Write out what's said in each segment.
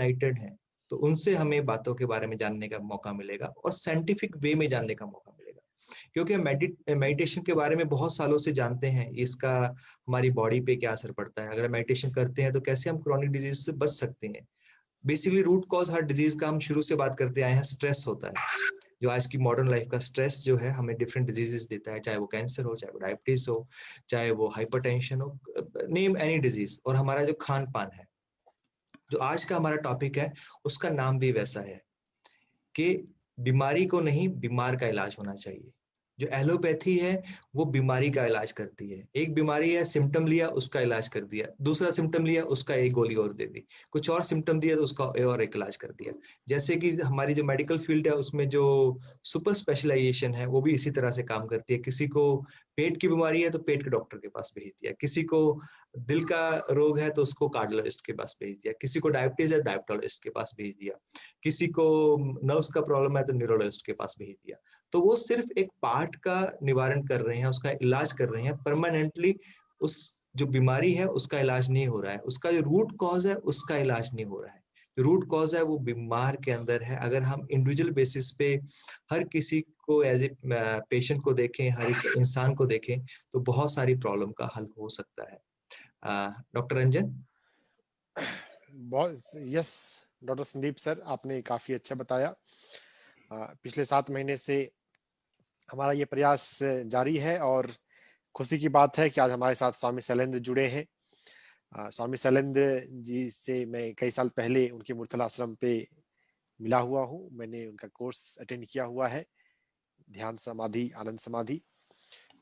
अनलाइटेड हैं, तो उनसे हमें बातों के बारे में जानने का मौका मिलेगा और साइंटिफिक वे में जानने का मौका मिलेगा। क्योंकि हम मेडिटेशन के बारे में बहुत सालों से जानते हैं, इसका हमारी बॉडी पे क्या असर पड़ता है। अगर हम मेडिटेशन करते हैं तो कैसे हम क्रोनिक डिजीज से बच सकते हैं। बेसिकली रूट कॉज हर डिजीज का हम शुरू से बात करते आए हैं, स्ट्रेस होता है। जो आज की मॉडर्न लाइफ का स्ट्रेस जो है हमें डिफरेंट डिजीजेस देता है, चाहे वो कैंसर हो, चाहे वो डायबिटीज हो, चाहे वो हाइपरटेंशन हो, नेम एनी डिजीज। और हमारा जो खान पान है, जो आज का हमारा टॉपिक है, उसका नाम भी वैसा है कि बीमारी को नहीं, बीमार का इलाज होना चाहिए। जो एलोपैथी है वो बीमारी का इलाज करती है। एक बीमारी है, सिम्टम लिया उसका इलाज कर दिया, दूसरा सिम्टम लिया उसका एक गोली और दे दी, कुछ और सिम्टम दिया तो उसका और एक इलाज कर दिया। जैसे कि हमारी जो मेडिकल फील्ड है उसमें जो सुपर स्पेशलाइजेशन है वो भी इसी तरह से काम करती है। किसी को पेट की बीमारी है तो पेट के डॉक्टर के पास भेज दिया, किसी को दिल का रोग है तो उसको कार्डियोलॉजिस्ट के पास भेज दिया, किसी को डायबिटीज है डायबिटोलॉजिस्ट के पास भेज दिया, किसी को नर्व्स का प्रॉब्लम है तो न्यूरोलॉजिस्ट के पास भेज दिया। तो वो सिर्फ एक पार्ट का निवारण कर रहे हैं, उसका इलाज कर रहे हैं। परमानेंटली उस जो बीमारी है उसका इलाज नहीं हो रहा है, उसका जो रूट कॉज है उसका इलाज नहीं हो रहा है। जो रूट कॉज है वो बीमार के अंदर है। अगर हम इंडिविजुअल बेसिस पे हर किसी को एज ए पेशेंट को देखें, हर एक इंसान को देखें, तो बहुत सारी प्रॉब्लम का हल हो सकता है। डॉक्टर रंजन। बहुत यस डॉक्टर संदीप सर, आपने काफी अच्छा बताया। पिछले 7 महीने से हमारा ये प्रयास जारी है और खुशी की बात है कि आज हमारे साथ स्वामी शैलेंद्र जुड़े हैं। स्वामी शैलेंद्र जी से मैं कई साल पहले उनके मूर्तल आश्रम पे मिला हुआ हूँ। मैंने उनका कोर्स अटेंड किया हुआ है, ध्यान समाधि, आनंद समाधि,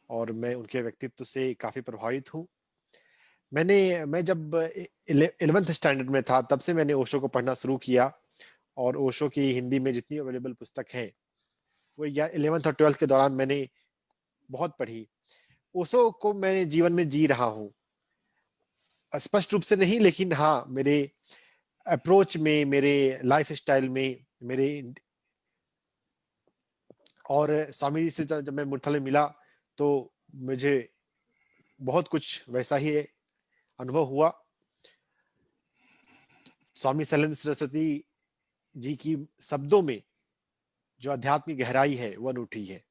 और मैं उनके व्यक्तित्व से काफी प्रभावित हूँ। मैं जब 11th स्टैंडर्ड में था तब से मैंने ओशो को पढ़ना शुरू किया, और ओशो की हिंदी में जितनी अवेलेबल पुस्तक हैं वो 11th और 12th के दौरान मैंने बहुत पढ़ी। ओशो को मैं जीवन में जी रहा हूँ, स्पष्ट रूप से नहीं, लेकिन हाँ, मेरे अप्रोच में, मेरे लाइफ स्टाइल में, मेरे और स्वामी जी से जब मैं मूर्तल में मिला तो मुझे बहुत कुछ वैसा ही अनुभव हुआ। स्वामी शैलेंद्र सरस्वती जी की शब्दों में जो आध्यात्मिक गहराई है वो अनूठी है।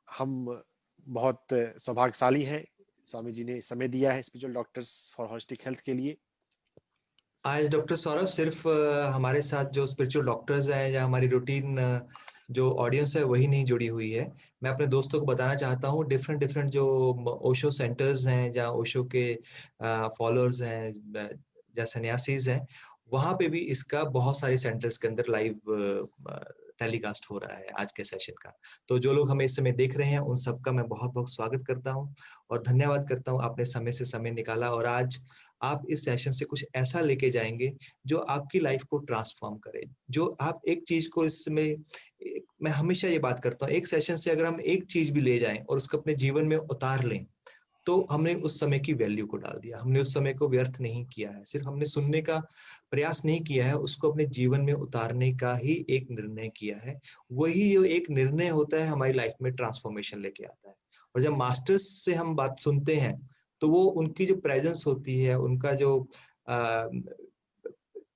हम बहुत सौभाग्यशाली हैं, स्वामी जी ने समय दिया है spiritual doctors for holistic health के लिए। आज डॉक्टर सौरभ सिर्फ हमारे साथ जो स्पिरिचुअल डॉक्टर्स हैं या हमारी रूटीन जो ऑडियंस है वही नहीं जुड़ी हुई है। मैं अपने दोस्तों को बताना चाहता हूँ, डिफरेंट डिफरेंट जो ओशो सेंटर्स हैं, जहाँ ओशो के फॉलोअर्स हैं या सन्यासीज हैं, वहाँ पे भी इसका बहुत सारे सेंटर्स के अंदर लाइव टेलीकास्ट हो रहा है आज के सेशन का। तो जो लोग हमें इस समय देख रहे हैं उन सबका मैं बहुत बहुत स्वागत करता हूँ और धन्यवाद करता हूँ, आपने समय से समय निकाला और आज आप इस सेशन से कुछ ऐसा लेके जाएंगे जो आपकी लाइफ को ट्रांसफॉर्म करे। जो आप एक चीज को इसमें, मैं हमेशा ये बात करता हूँ, एक सेशन से अगर हम एक चीज भी ले जाएं और उसको अपने जीवन में उतार लें तो हमने उस समय की वैल्यू को डाल दिया, हमने उस समय को व्यर्थ नहीं किया है। सिर्फ हमने सुनने का प्रयास नहीं किया है, उसको अपने जीवन में उतारने का ही एक निर्णय किया है। वही जो एक निर्णय होता है हमारी लाइफ में ट्रांसफॉर्मेशन लेके आता है। और जब मास्टर्स से हम बात सुनते हैं तो वो उनकी जो प्रेजेंस होती है, उनका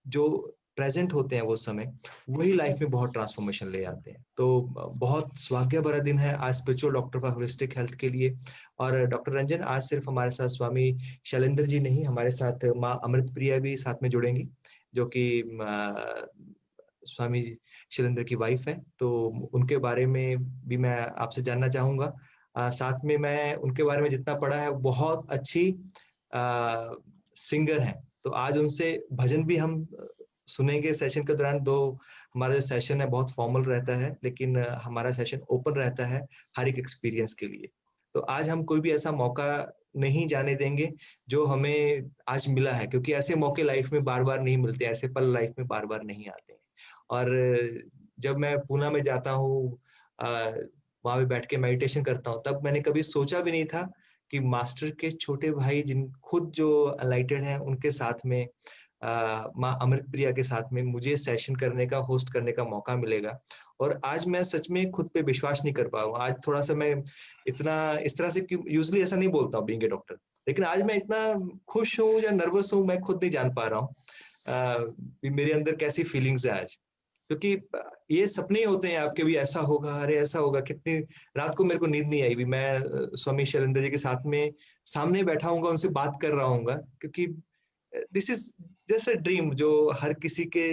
जो प्रेजेंट होते हैं वो समय, वही लाइफ में बहुत ट्रांसफॉर्मेशन ले आते हैं। तो बहुत सौभाग्य भरा दिन है आज spiritual doctor for holistic health के लिए। और डॉक्टर रंजन, आज सिर्फ हमारे साथ स्वामी शैलेंद्र जी नहीं, हमारे साथ माँ अमृत प्रिया भी साथ में जुड़ेंगी, जो कि स्वामी शैलेंद्र की वाइफ है। तो उनके बारे में भी मैं आपसे जानना चाहूंगा। साथ में मैं उनके बारे में जितना पढ़ा है, बहुत अच्छी सिंगर हैं। तो आज उनसे भजन भी हम सुनेंगे सेशन के दौरान। दो हमारा जो सेशन है बहुत फॉर्मल रहता है, लेकिन हमारा सेशन ओपन रहता है हर एक एक्सपीरियंस के लिए। तो आज हम कोई भी ऐसा मौका नहीं जाने देंगे जो हमें आज मिला है, क्योंकि ऐसे मौके लाइफ में बार बार नहीं मिलते, ऐसे पल लाइफ में बार बार नहीं आते हैं। और जब मैं पूना में जाता हूँ, वहां पे बैठ के मेडिटेशन करता हूँ, तब मैंने कभी सोचा भी नहीं था कि मास्टर के छोटे भाई जिन खुद जो अनलाइटेड हैं उनके साथ में माँ अमृत प्रिया के साथ में मुझे सेशन करने का, होस्ट करने का मौका मिलेगा। और आज मैं सच में खुद पे विश्वास नहीं कर पाऊंगा। आज थोड़ा सा मैं इतना इस तरह से, यूजुअली ऐसा नहीं बोलता हूँ बीइंग ए डॉक्टर, लेकिन आज मैं इतना खुश हूँ या नर्वस हूँ मैं खुद नहीं जान पा रहा हूँ। मेरे अंदर कैसी फीलिंग्स है आज, क्योंकि ये सपने ही होते हैं आपके भी, ऐसा होगा, अरे ऐसा होगा। कितनी रात को मेरे को नींद नहीं आई भी, मैं स्वामी शैलेंद्र जी के साथ में सामने बैठा हूँगा, उनसे बात कर रहा हूँगा, क्योंकि this is just a dream जो हर किसी के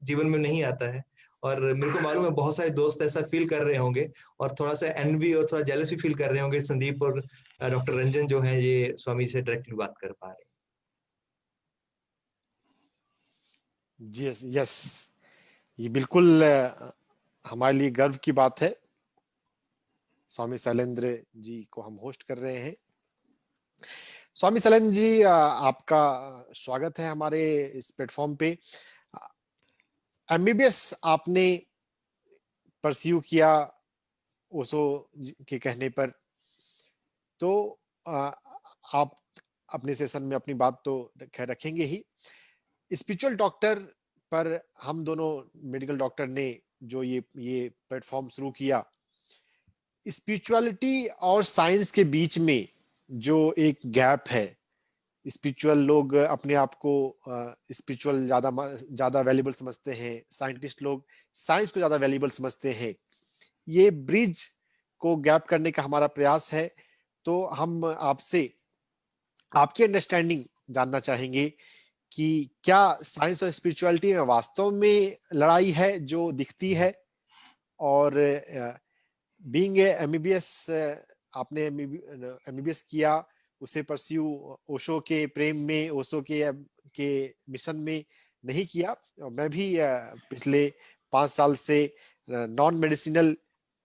जीवन में नहीं आता है। और मेरे को मालूम है बहुत सारे दोस्त ऐसा फील कर रहे होंगे, और थोड़ा सा एनवी और थोड़ा जेलसी फील कर रहे होंगे, संदीप और डॉक्टर रंजन जो है ये स्वामी से डायरेक्टली बात कर पा रहे हैं। यस यस, ये बिल्कुल हमारे लिए गर्व की बात है। स्वामी शैलेंद्र जी को हम होस्ट कर रहे हैं। स्वामी शैलेंद्र जी, आपका स्वागत है हमारे इस प्लेटफॉर्म पे। एमबीबीएस आपने परस्यू किया ओशो के कहने पर, तो आप अपने सेशन में अपनी बात तो खैर रखेंगे ही। स्पिरिचुअल डॉक्टर पर हम दोनों मेडिकल डॉक्टर ने जो ये प्लेटफॉर्म शुरू किया, स्पिरिचुअलिटी और साइंस के बीच में जो एक गैप है, स्पिरिचुअल लोग अपने आप को स्पिरिचुअल ज्यादा वैल्यूबल समझते हैं, साइंटिस्ट लोग साइंस को ज्यादा वैल्यूबल समझते हैं। ये ब्रिज को गैप करने का हमारा प्रयास है। तो हम आपसे आपकी अंडरस्टैंडिंग जानना चाहेंगे कि क्या साइंस और स्पिरिचुअलिटी में वास्तव में लड़ाई है जो दिखती है, और बीइंग ए एमबीबीएस, आपने एमबीबीएस किया, उसे परस्यू ओशो के प्रेम में, ओशो के मिशन में नहीं किया। मैं भी पिछले 5 साल से नॉन मेडिसिनल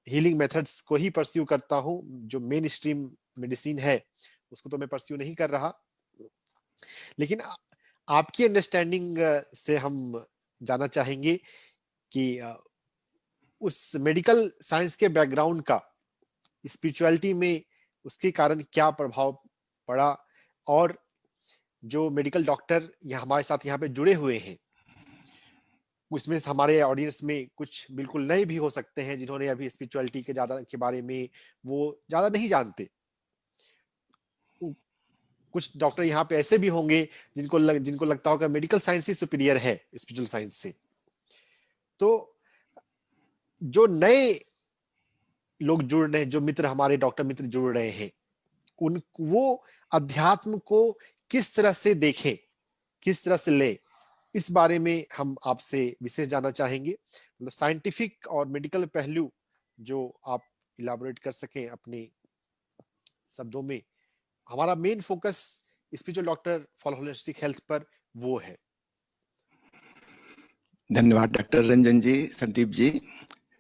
हीलिंग मेथड्स को ही परस्यू करता हूं। जो मेन स्ट्रीम मेडिसिन है उसको तो मैं परस्यू नहीं कर रहा। लेकिन आपकी अंडरस्टैंडिंग से हम जानना चाहेंगे कि उस मेडिकल साइंस के बैकग्राउंड का स्पिरिचुअलिटी में उसके कारण क्या प्रभाव पड़ा, और जो मेडिकल डॉक्टर हमारे साथ यहाँ पे जुड़े हुए हैं, उसमें हमारे ऑडियंस में कुछ बिल्कुल नए भी हो सकते हैं जिन्होंने अभी स्पिरिचुअलिटी के बारे में वो ज्यादा नहीं जानते। कुछ डॉक्टर यहाँ पे ऐसे भी होंगे जिनको लगता होगा मेडिकल साइंस ही सुपीरियर है स्पिरिचुअल साइंस से। तो जो नए लोग जुड़ रहे हैं, जो मित्र हमारे डॉक्टर मित्र जुड़ रहे हैं, वो अध्यात्म को किस तरह से देखें, किस तरह से ले, इस बारे में हम आपसे विशेष जानना चाहेंगे। मतलब साइंटिफिक और मेडिकल पहलू जो आप इलाबोरेट कर सकें अपने शब्दों में। हमारा main focus spiritual doctor for holistic health पर वो है। धन्यवाद डॉक्टर रंजन जी, संदीप जी,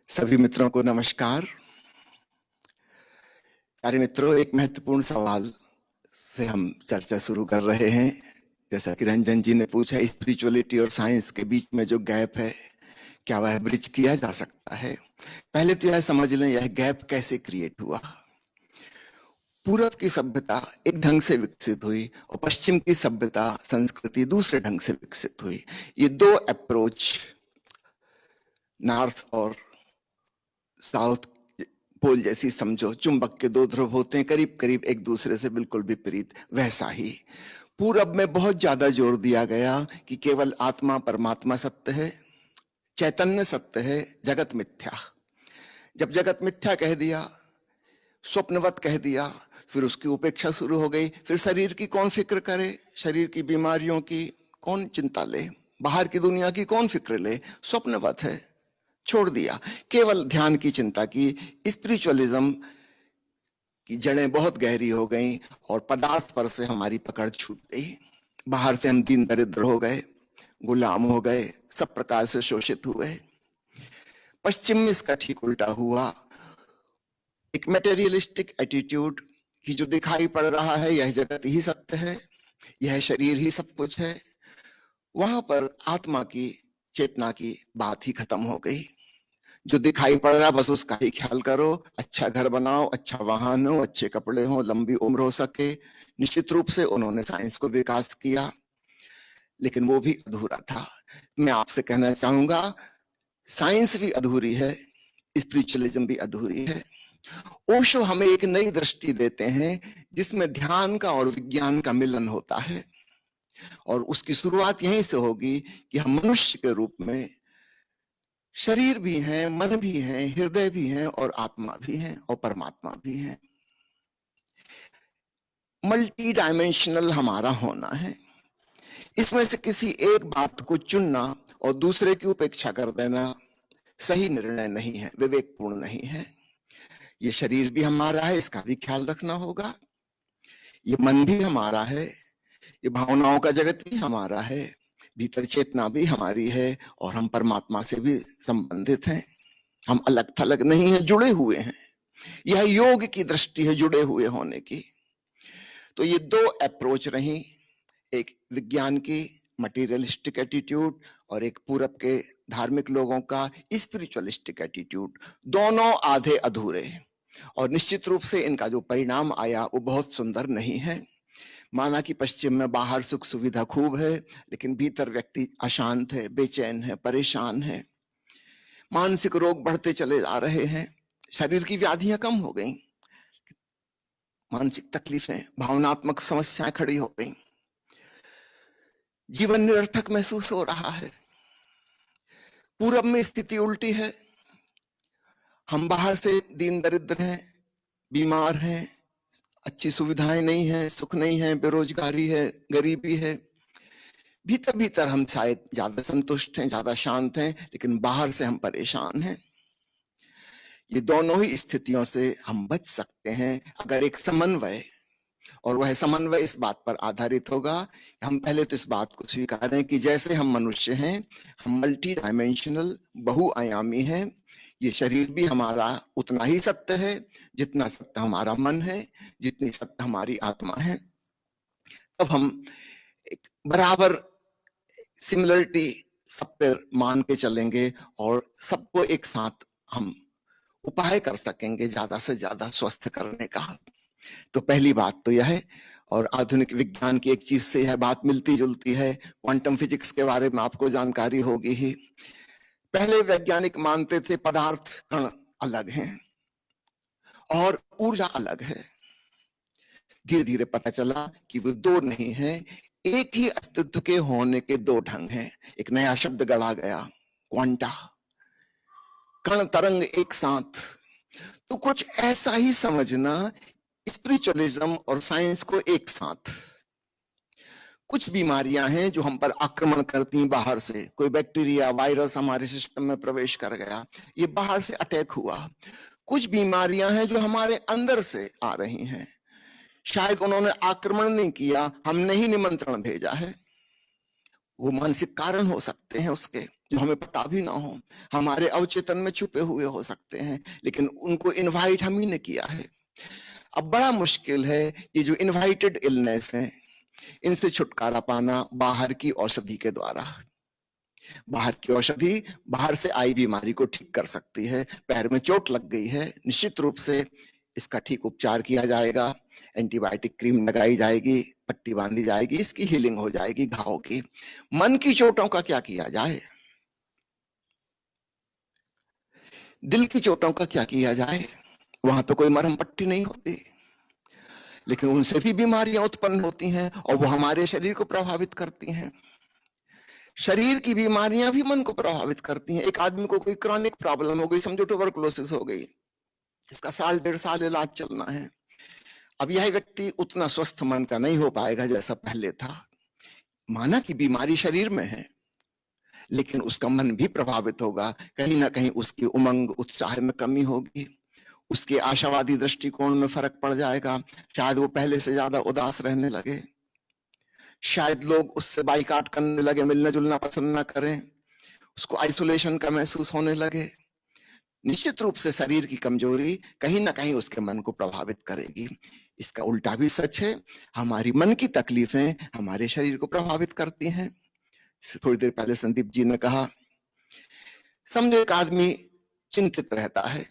सभी मित्रों को नमस्कार। प्यारे मित्रों, एक महत्वपूर्ण सवाल से हम चर्चा शुरू कर रहे हैं। जैसा कि रंजन जी ने पूछा, स्पिरिचुअलिटी और साइंस के बीच में जो गैप है, क्या वह ब्रिज किया जा सकता है? पहले तो यह समझ लें, यह गैप कैसे क्रिएट हुआ। पूरब की सभ्यता एक ढंग से विकसित हुई और पश्चिम की सभ्यता संस्कृति दूसरे ढंग से विकसित हुई। ये दो अप्रोच, नॉर्थ और साउथ पोल जैसी समझो, चुंबक के दो ध्रुव होते हैं, करीब करीब एक दूसरे से बिल्कुल विपरीत। वैसा ही पूरब में बहुत ज्यादा जोर दिया गया कि केवल आत्मा परमात्मा सत्य है, चैतन्य सत्य है, जगत मिथ्या। जब जगत मिथ्या कह दिया, स्वप्नवत कह दिया, फिर उसकी उपेक्षा शुरू हो गई। फिर शरीर की कौन फिक्र करे, शरीर की बीमारियों की कौन चिंता ले, बाहर की दुनिया की कौन फिक्र ले, स्वप्नवत है, छोड़ दिया। केवल ध्यान की चिंता की। स्पिरिचुअलिज्म की जड़ें बहुत गहरी हो गई और पदार्थ पर से हमारी पकड़ छूट गई। बाहर से हम दीन दरिद्र हो गए, गुलाम हो गए, सब प्रकार से शोषित हुए। पश्चिम में इसका ठीक उल्टा हुआ। एक मटेरियलिस्टिक एटीट्यूड कि जो दिखाई पड़ रहा है यह जगत ही सत्य है, यह शरीर ही सब कुछ है। वहां पर आत्मा की चेतना की बात ही खत्म हो गई। जो दिखाई पड़ रहा बस उसका ही ख्याल करो, अच्छा घर बनाओ, अच्छा वाहन हो, अच्छे कपड़े हो, लंबी उम्र हो सके। निश्चित रूप से उन्होंने साइंस को विकास किया, लेकिन वो भी अधूरा था। मैं आपसे कहना चाहूंगा, साइंस भी अधूरी है, स्पिरिचुअलिज्म भी अधूरी है। ओशो हमें एक नई दृष्टि देते हैं जिसमें ध्यान का और विज्ञान का मिलन होता है। और उसकी शुरुआत यहीं से होगी कि हम मनुष्य के रूप में शरीर भी हैं, मन भी हैं, हृदय भी हैं और आत्मा भी हैं और परमात्मा भी हैं। मल्टी डायमेंशनल हमारा होना है। इसमें से किसी एक बात को चुनना और दूसरे की उपेक्षा कर देना सही निर्णय नहीं है, विवेकपूर्ण नहीं है। ये शरीर भी हमारा है, इसका भी ख्याल रखना होगा। ये मन भी हमारा है, ये भावनाओं का जगत भी हमारा है, भीतर चेतना भी हमारी है और हम परमात्मा से भी संबंधित हैं। हम अलग थलग नहीं है, जुड़े हुए हैं। यह योग की दृष्टि है जुड़े हुए होने की। तो ये दो अप्रोच रही, एक विज्ञान की मटीरियलिस्टिक एटीट्यूड और एक पूरब के धार्मिक लोगों का स्पिरिचुअलिस्टिक एटीट्यूड। दोनों आधे अधूरे, और निश्चित रूप से इनका जो परिणाम आया वो बहुत सुंदर नहीं है। माना कि पश्चिम में बाहर सुख सुविधा खूब है, लेकिन भीतर व्यक्ति अशांत है, बेचैन है, परेशान है। मानसिक रोग बढ़ते चले जा रहे हैं, शरीर की व्याधियां कम हो गई, मानसिक तकलीफें, भावनात्मक समस्याएं खड़ी हो गई। जीवन निरर्थक महसूस हो रहा है। पूरब में स्थिति उल्टी है। हम बाहर से दीन दरिद्र हैं, बीमार हैं, अच्छी सुविधाएं नहीं है, सुख नहीं है, बेरोजगारी है, गरीबी है। भीतर भीतर हम शायद ज्यादा संतुष्ट हैं, ज्यादा शांत हैं, लेकिन बाहर से हम परेशान हैं। ये दोनों ही स्थितियों से हम बच सकते हैं अगर एक समन्वय, और वह समन्वय इस बात पर आधारित होगा कि हम पहले तो इस बात को स्वीकारें कि जैसे हम मनुष्य हैं, हम मल्टी डायमेंशनल, बहुआयामी हैं। ये शरीर भी हमारा उतना ही सत्य है जितना सत्य हमारा मन है, जितनी सत्य हमारी आत्मा है। तब हम एक बराबर सिमिलरिटी सब पर मान के चलेंगे और सबको एक साथ हम उपाय कर सकेंगे ज्यादा से ज्यादा स्वस्थ करने का। तो पहली बात तो यह है, और आधुनिक विज्ञान की एक चीज से यह बात मिलती जुलती है। क्वांटम फिजिक्स के बारे में आपको जानकारी होगी ही। पहले वैज्ञानिक मानते थे पदार्थ कण अलग हैं और ऊर्जा अलग है। धीरे धीरे पता चला कि वो दो नहीं है, एक ही अस्तित्व के होने के दो ढंग हैं। एक नया शब्द गढ़ा गया, क्वांटा, कण तरंग एक साथ। तो कुछ ऐसा ही समझना स्पिरिचुअलिज्म और साइंस को एक साथ। कुछ बीमारियां हैं जो हम पर आक्रमण करती हैं बाहर से, कोई बैक्टीरिया, वायरस हमारे सिस्टम में प्रवेश कर गया, ये बाहर से अटैक हुआ। कुछ बीमारियां हैं जो हमारे अंदर से आ रही हैं, शायद उन्होंने आक्रमण नहीं किया, हमने ही निमंत्रण भेजा है। वो मानसिक कारण हो सकते हैं उसके, जो हमें पता भी ना हो, हमारे अवचेतन में छुपे हुए हो सकते हैं, लेकिन उनको इनवाइट हम ही ने किया है। अब बड़ा मुश्किल है ये जो इनवाइटेड इलनेस है, इनसे छुटकारा पाना बाहर की औषधि के द्वारा। बाहर की औषधि बाहर से आई बीमारी को ठीक कर सकती है। पैर में चोट लग गई है, निश्चित रूप से इसका ठीक उपचार किया जाएगा, एंटीबायोटिक क्रीम लगाई जाएगी, पट्टी बांधी जाएगी, इसकी हीलिंग हो जाएगी घाव की। मन की चोटों का क्या किया जाए, दिल की चोटों का क्या किया जाए? वहां तो कोई मरहम पट्टी नहीं होती, लेकिन उनसे भी बीमारियां उत्पन्न होती हैं और वो हमारे शरीर को प्रभावित करती हैं। शरीर की बीमारियां भी मन को प्रभावित करती हैं। एक आदमी को कोई क्रॉनिक प्रॉब्लम हो गई, समझो ट्यूबरकुलोसिस हो गई, इसका साल 1.5 साल इलाज चलना है। अब यह व्यक्ति उतना स्वस्थ मन का नहीं हो पाएगा जैसा पहले था। माना कि बीमारी शरीर में है, लेकिन उसका मन भी प्रभावित होगा। कहीं ना कहीं उसकी उमंग, उत्साह में कमी होगी, उसके आशावादी दृष्टिकोण में फर्क पड़ जाएगा। शायद वो पहले से ज्यादा उदास रहने लगे, शायद लोग उससे बाइकाट करने लगे, मिलना जुलना पसंद ना करें, उसको आइसोलेशन का महसूस होने लगे। निश्चित रूप से शरीर की कमजोरी कहीं ना कहीं उसके मन को प्रभावित करेगी। इसका उल्टा भी सच है, हमारी मन की तकलीफें हमारे शरीर को प्रभावित करती हैं। थोड़ी देर पहले संदीप जी ने कहा, समझो एक आदमी चिंतित रहता है,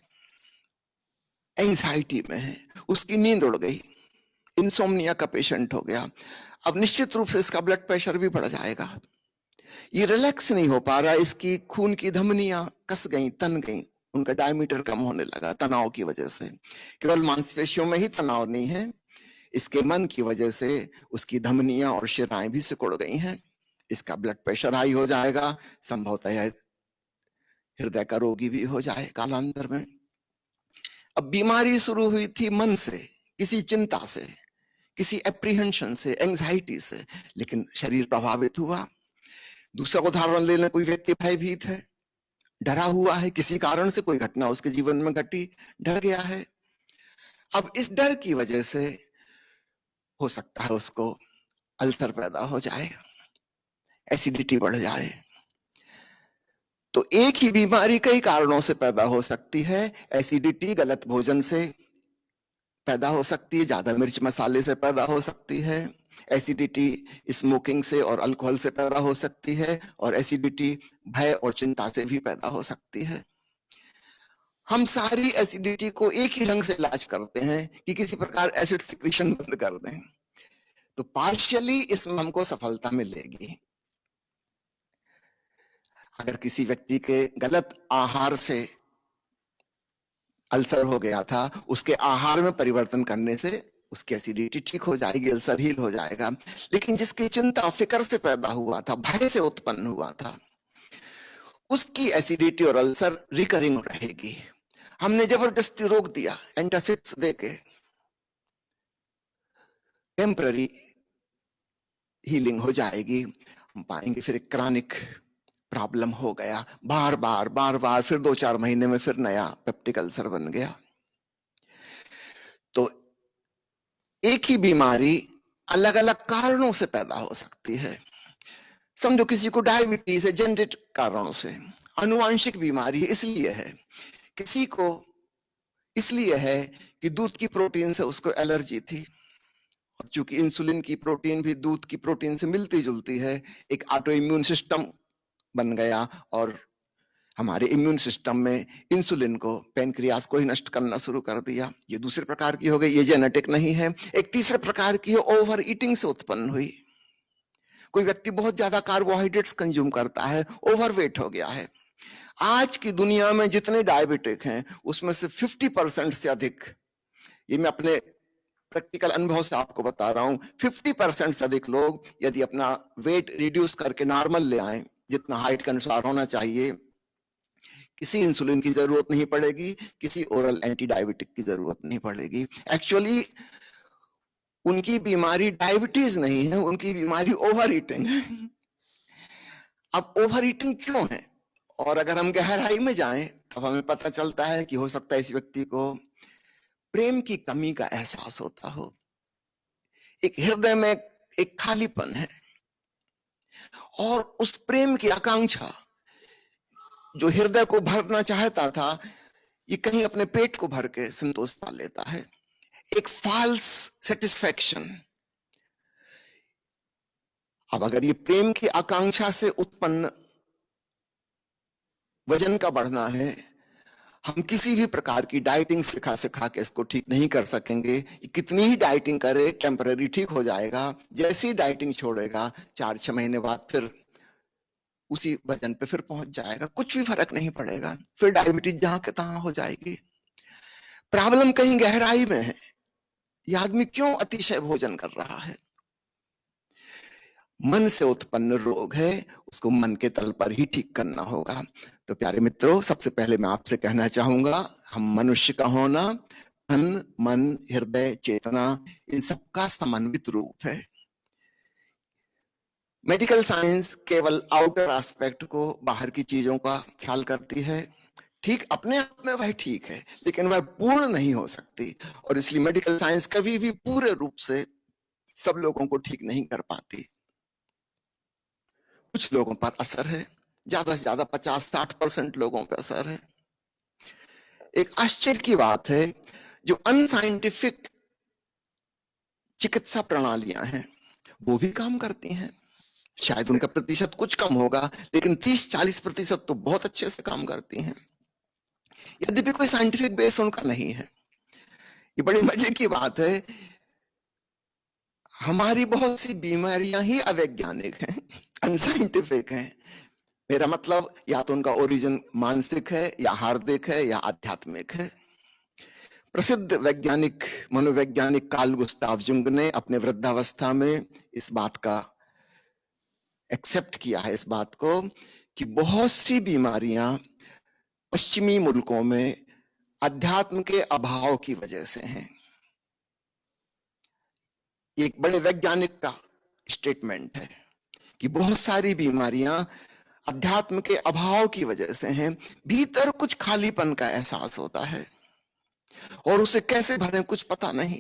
एंजाइटी में है, उसकी नींद उड़ गई, इंसोम्निया का पेशेंट हो गया। अब निश्चित रूप से इसका ब्लड प्रेशर भी बढ़ जाएगा, ये रिलैक्स नहीं हो पा रहा, इसकी खून की धमनियां कस गई, तन गई, उनका डायमीटर कम होने लगा तनाव की वजह से। केवल मांसपेशियों में ही तनाव नहीं है, इसके मन की वजह से उसकी धमनियां और शिराएं भी सिकुड़ गई हैं, इसका ब्लड प्रेशर हाई हो जाएगा, संभवतः हृदय का रोगी भी हो जाए कालांतर में। अब बीमारी शुरू हुई थी मन से, किसी चिंता से, किसी एप्रीहेंशन से, एंजाइटी से, लेकिन शरीर प्रभावित हुआ। दूसरा उदाहरण लेना, कोई व्यक्ति भयभीत है, डरा हुआ है, किसी कारण से कोई घटना उसके जीवन में घटी, डर गया है। अब इस डर की वजह से हो सकता है उसको अल्सर पैदा हो जाए, एसिडिटी बढ़ जाए। तो एक ही बीमारी कई कारणों से पैदा हो सकती है। एसिडिटी गलत भोजन से पैदा हो सकती है, ज्यादा मिर्च मसाले से पैदा हो सकती है। एसिडिटी स्मोकिंग से और अल्कोहल से पैदा हो सकती है, और एसिडिटी भय और चिंता से भी पैदा हो सकती है। हम सारी एसिडिटी को एक ही ढंग से इलाज करते हैं कि किसी प्रकार एसिड सिक्रीशन बंद कर दें, तो पार्शियली इसमें हमको सफलता मिलेगी। अगर किसी व्यक्ति के गलत आहार से अल्सर हो गया था, उसके आहार में परिवर्तन करने से उसकी एसिडिटी ठीक हो जाएगी, अल्सर हील हो जाएगा। लेकिन जिसकी चिंता फिक्र से पैदा हुआ था, भय से उत्पन्न हुआ था, उसकी एसिडिटी और अल्सर रिकरिंग रहेगी। हमने जबरदस्ती रोक दिया एंटासिड्स देके, टेम्पररी हीलिंग हो जाएगी। हम पाएंगे फिर एक क्रॉनिक प्रॉब्लम हो गया, बार बार, फिर 2-4 महीने में फिर नया पेप्टिक अल्सर बन गया। तो एक ही बीमारी अलग अलग कारणों से पैदा हो सकती है। समझो किसी को डायबिटीज है, जेनेटिक कारणों से, आनुवंशिक बीमारी है इसलिए है, किसी को इसलिए है कि दूध की प्रोटीन से उसको एलर्जी थी, और चूंकि इंसुलिन की प्रोटीन भी दूध की प्रोटीन से मिलती जुलती है, एक ऑटो इम्यून सिस्टम बन गया, और हमारे इम्यून सिस्टम में इंसुलिन को, पेनक्रियास को ही नष्ट करना शुरू कर दिया। ये दूसरे प्रकार की हो गई, ये जेनेटिक नहीं है। एक तीसरे प्रकार की है, ओवर ईटिंग से उत्पन्न हुई। कोई व्यक्ति बहुत ज्यादा कार्बोहाइड्रेट्स कंज्यूम करता है, ओवरवेट हो गया है। आज की दुनिया में जितने डायबिटिक हैं उसमें से 50% से अधिक, ये मैं अपने प्रैक्टिकल अनुभव से आपको बता रहा हूं, 50% से अधिक लोग यदि अपना वेट रिड्यूस करके नॉर्मल ले आए, जितना हाइट के अनुसार होना चाहिए, किसी इंसुलिन की जरूरत नहीं पड़ेगी, किसी ओरल एंटी डायबिटिक की जरूरत नहीं पड़ेगी। एक्चुअली उनकी बीमारी डायबिटीज नहीं है, उनकी बीमारी ओवर ईटिंग है। अब ओवर ईटिंग क्यों है, और अगर हम गहराई में जाएं तब हमें पता चलता है कि हो सकता है इस व्यक्ति को प्रेम की कमी का एहसास होता हो, एक हृदय में एक खालीपन है, और उस प्रेम की आकांक्षा जो हृदय को भरना चाहता था, ये कहीं अपने पेट को भर के संतोष पा लेता है, एक फॉल्स सेटिस्फैक्शन। अब अगर ये प्रेम की आकांक्षा से उत्पन्न वजन का बढ़ना है, हम किसी भी प्रकार की डाइटिंग सिखा के इसको ठीक नहीं कर सकेंगे। कितनी ही डाइटिंग करे, टेम्पररी ठीक हो जाएगा। जैसी डाइटिंग छोड़ेगा 4-6 महीने बाद फिर उसी वजन पे फिर पहुंच जाएगा, कुछ भी फर्क नहीं पड़ेगा, फिर डायबिटीज जहां के तहां हो जाएगी। प्रॉब्लम कहीं गहराई में है, यह आदमी क्यों अतिशय भोजन कर रहा है? मन से उत्पन्न रोग है, उसको मन के तल पर ही ठीक करना होगा। तो प्यारे मित्रों, सबसे पहले मैं आपसे कहना चाहूंगा, हम मनुष्य का होना तन, मन, हृदय, चेतना, इन सबका समन्वित रूप है। मेडिकल साइंस केवल आउटर एस्पेक्ट को, बाहर की चीजों का ख्याल करती है। ठीक अपने आप में वह ठीक है, लेकिन वह पूर्ण नहीं हो सकती, और इसलिए मेडिकल साइंस कभी भी पूरे रूप से सब लोगों को ठीक नहीं कर पाती। कुछ लोगों पर असर है, ज्यादा से ज्यादा 50-60% लोगों पर असर है। एक आश्चर्य की बात है, जो अनसाइंटिफिक चिकित्सा प्रणालियां हैं वो भी काम करती हैं। शायद उनका प्रतिशत कुछ कम होगा, लेकिन 30-40% तो बहुत अच्छे से काम करती हैं, यद्यपि कोई साइंटिफिक बेस उनका नहीं है। ये बड़ी मजे की बात है, हमारी बहुत सी बीमारियां ही अवैज्ञानिक हैं, अनसाइंटिफिक हैं। मेरा मतलब या तो उनका ओरिजिन मानसिक है, या हार्दिक है, या आध्यात्मिक है। प्रसिद्ध वैज्ञानिक मनोवैज्ञानिक कार्ल गुस्ताव जुंग ने अपने वृद्धावस्था में इस बात का एक्सेप्ट किया है, इस बात को, कि बहुत सी बीमारियां पश्चिमी मुल्कों में अध्यात्म के अभाव की वजह से हैं। एक बड़े वैज्ञानिक का स्टेटमेंट है कि बहुत सारी बीमारियां अध्यात्म के अभाव की वजह से हैं। भीतर कुछ खालीपन का एहसास होता है और उसे कैसे भरें कुछ पता नहीं।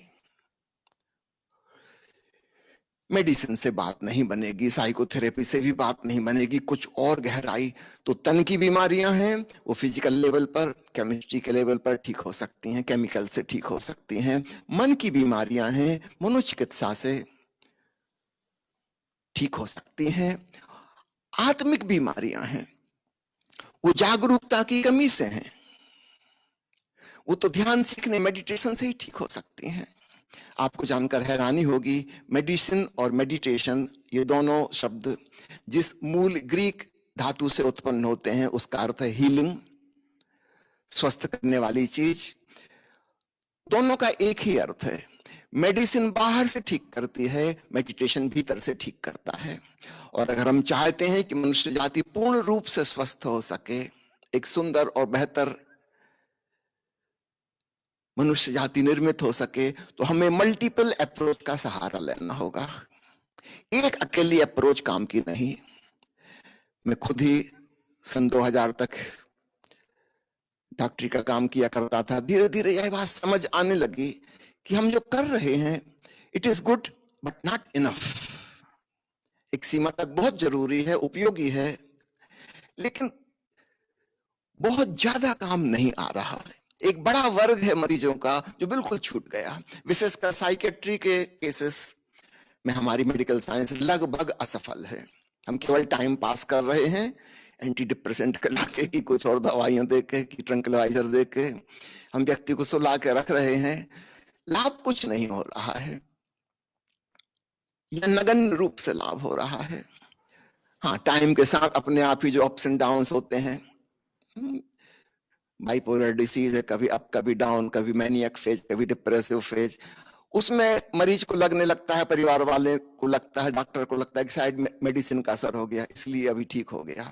मेडिसिन से बात नहीं बनेगी, साइकोथेरेपी से भी बात नहीं बनेगी, कुछ और गहराई। तो तन की बीमारियां हैं, वो फिजिकल लेवल पर, केमिस्ट्री के लेवल पर ठीक हो सकती हैं, केमिकल से ठीक हो सकती हैं। मन की बीमारियां हैं, मनोचिकित्सा से ठीक हो सकती हैं। आत्मिक बीमारियां हैं, वो जागरूकता की कमी से हैं, वो तो ध्यान सीखने, मेडिटेशन से ही ठीक हो सकती हैं। आपको जानकर हैरानी होगी, मेडिसिन और मेडिटेशन ये दोनों शब्द जिस मूल ग्रीक धातु से उत्पन्न होते हैं, उसका अर्थ है हीलिंग, स्वस्थ करने वाली चीज। दोनों का एक ही अर्थ है। मेडिसिन बाहर से ठीक करती है, मेडिटेशन भीतर से ठीक करता है। और अगर हम चाहते हैं कि मनुष्य जाति पूर्ण रूप से स्वस्थ हो सके, एक सुंदर और बेहतर मनुष्य जाति निर्मित हो सके, तो हमें मल्टीपल अप्रोच का सहारा लेना होगा। एक अकेली अप्रोच काम की नहीं। मैं खुद ही सन 2000 तक डॉक्टरी का काम किया करता था। धीरे धीरे यह बात समझ आने लगी कि हम जो कर रहे हैं, it is good but not enough. एक सीमा तक बहुत जरूरी है, उपयोगी है, लेकिन बहुत ज्यादा काम नहीं आ रहा है। एक बड़ा वर्ग है मरीजों का जो बिल्कुल छूट गया। विशेषकर साइकेट्री के केसेस में हमारी मेडिकल साइंस लगभग असफल है। हम केवल टाइम पास कर रहे हैं, एंटी डिप्रेसेंट खिला के कि कुछ और दवाइयां दे के कि ट्रंक्विलाइजर दे के हम व्यक्ति को सुला के रख रहे हैं। लाभ कुछ नहीं हो रहा है, या नगण्य रूप से लाभ हो रहा है। हाँ, टाइम के साथ अपने आप ही जो अप्स एंड डाउन्स होते हैं, बाइपोलर डिसीज है, कभी अप कभी डाउन, कभी मैनियक फेज, कभी डिप्रेसिव फेज, उसमें मरीज को लगने लगता है, परिवार वाले को लगता है, डॉक्टर को लगता है कि शायद मेडिसिन का असर हो गया, इसलिए अभी ठीक हो गया।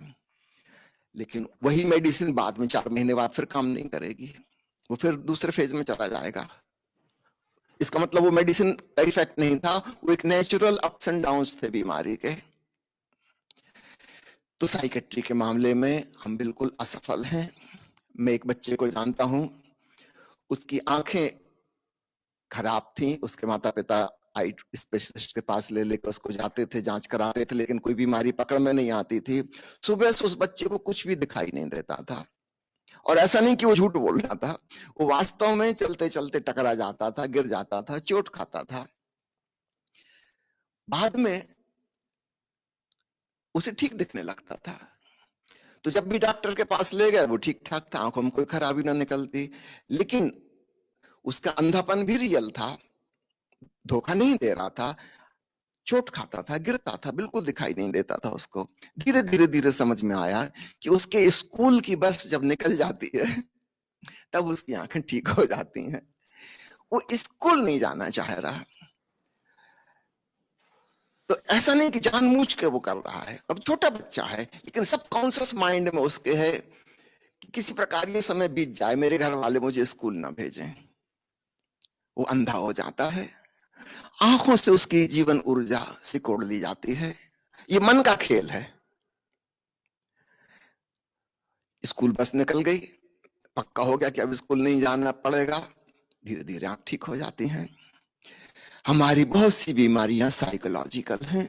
लेकिन वही मेडिसिन बाद में 4 महीने बाद फिर काम नहीं करेगी, वो फिर दूसरे फेज में चला जाएगा। इसका मतलब वो मेडिसिन का इफेक्ट नहीं था, वो एक नेचुरल अप्स एंड डाउन्स थे बीमारी के। तो साइकेट्री के मामले में हम बिल्कुल असफल हैं। मैं एक बच्चे को जानता हूं, उसकी आंखें खराब थी, उसके माता पिता आई स्पेशलिस्ट के पास ले लेकर उसको जाते थे, जांच कराते थे, लेकिन कोई बीमारी पकड़ में नहीं आती थी। सुबह से उस बच्चे को कुछ भी दिखाई नहीं देता था। और ऐसा नहीं कि वो झूठ बोल रहा था, वो वास्तव में चलते चलते टकरा जाता था, गिर जाता था, चोट खाता था। बाद में उसे ठीक दिखने लगता था। तो जब भी डॉक्टर के पास ले गए, वो ठीक ठाक था, आंखों में कोई खराबी ना निकलती। लेकिन उसका अंधापन भी रियल था, धोखा नहीं दे रहा था, चोट खाता था, गिरता था, बिल्कुल दिखाई नहीं देता था उसको। धीरे धीरे धीरे समझ में आया कि उसके स्कूल की बस जब निकल जाती है तब उसकी आंखें ठीक हो जाती हैं। वो स्कूल नहीं जाना चाह रहा। तो ऐसा नहीं कि जानबूझ के वो कर रहा है, अब छोटा बच्चा है, लेकिन सब कॉन्शियस माइंड में उसके है कि किसी प्रकार ये समय बीत जाए, मेरे घर वाले मुझे स्कूल ना भेजें। वो अंधा हो जाता है, आंखों से उसकी जीवन ऊर्जा सिकोड़ ली जाती है। ये मन का खेल है। स्कूल बस निकल गई, पक्का हो गया कि अब स्कूल नहीं जाना पड़ेगा, धीरे धीरे आंख ठीक हो जाती हैं। हमारी बहुत सी बीमारियां साइकोलॉजिकल हैं,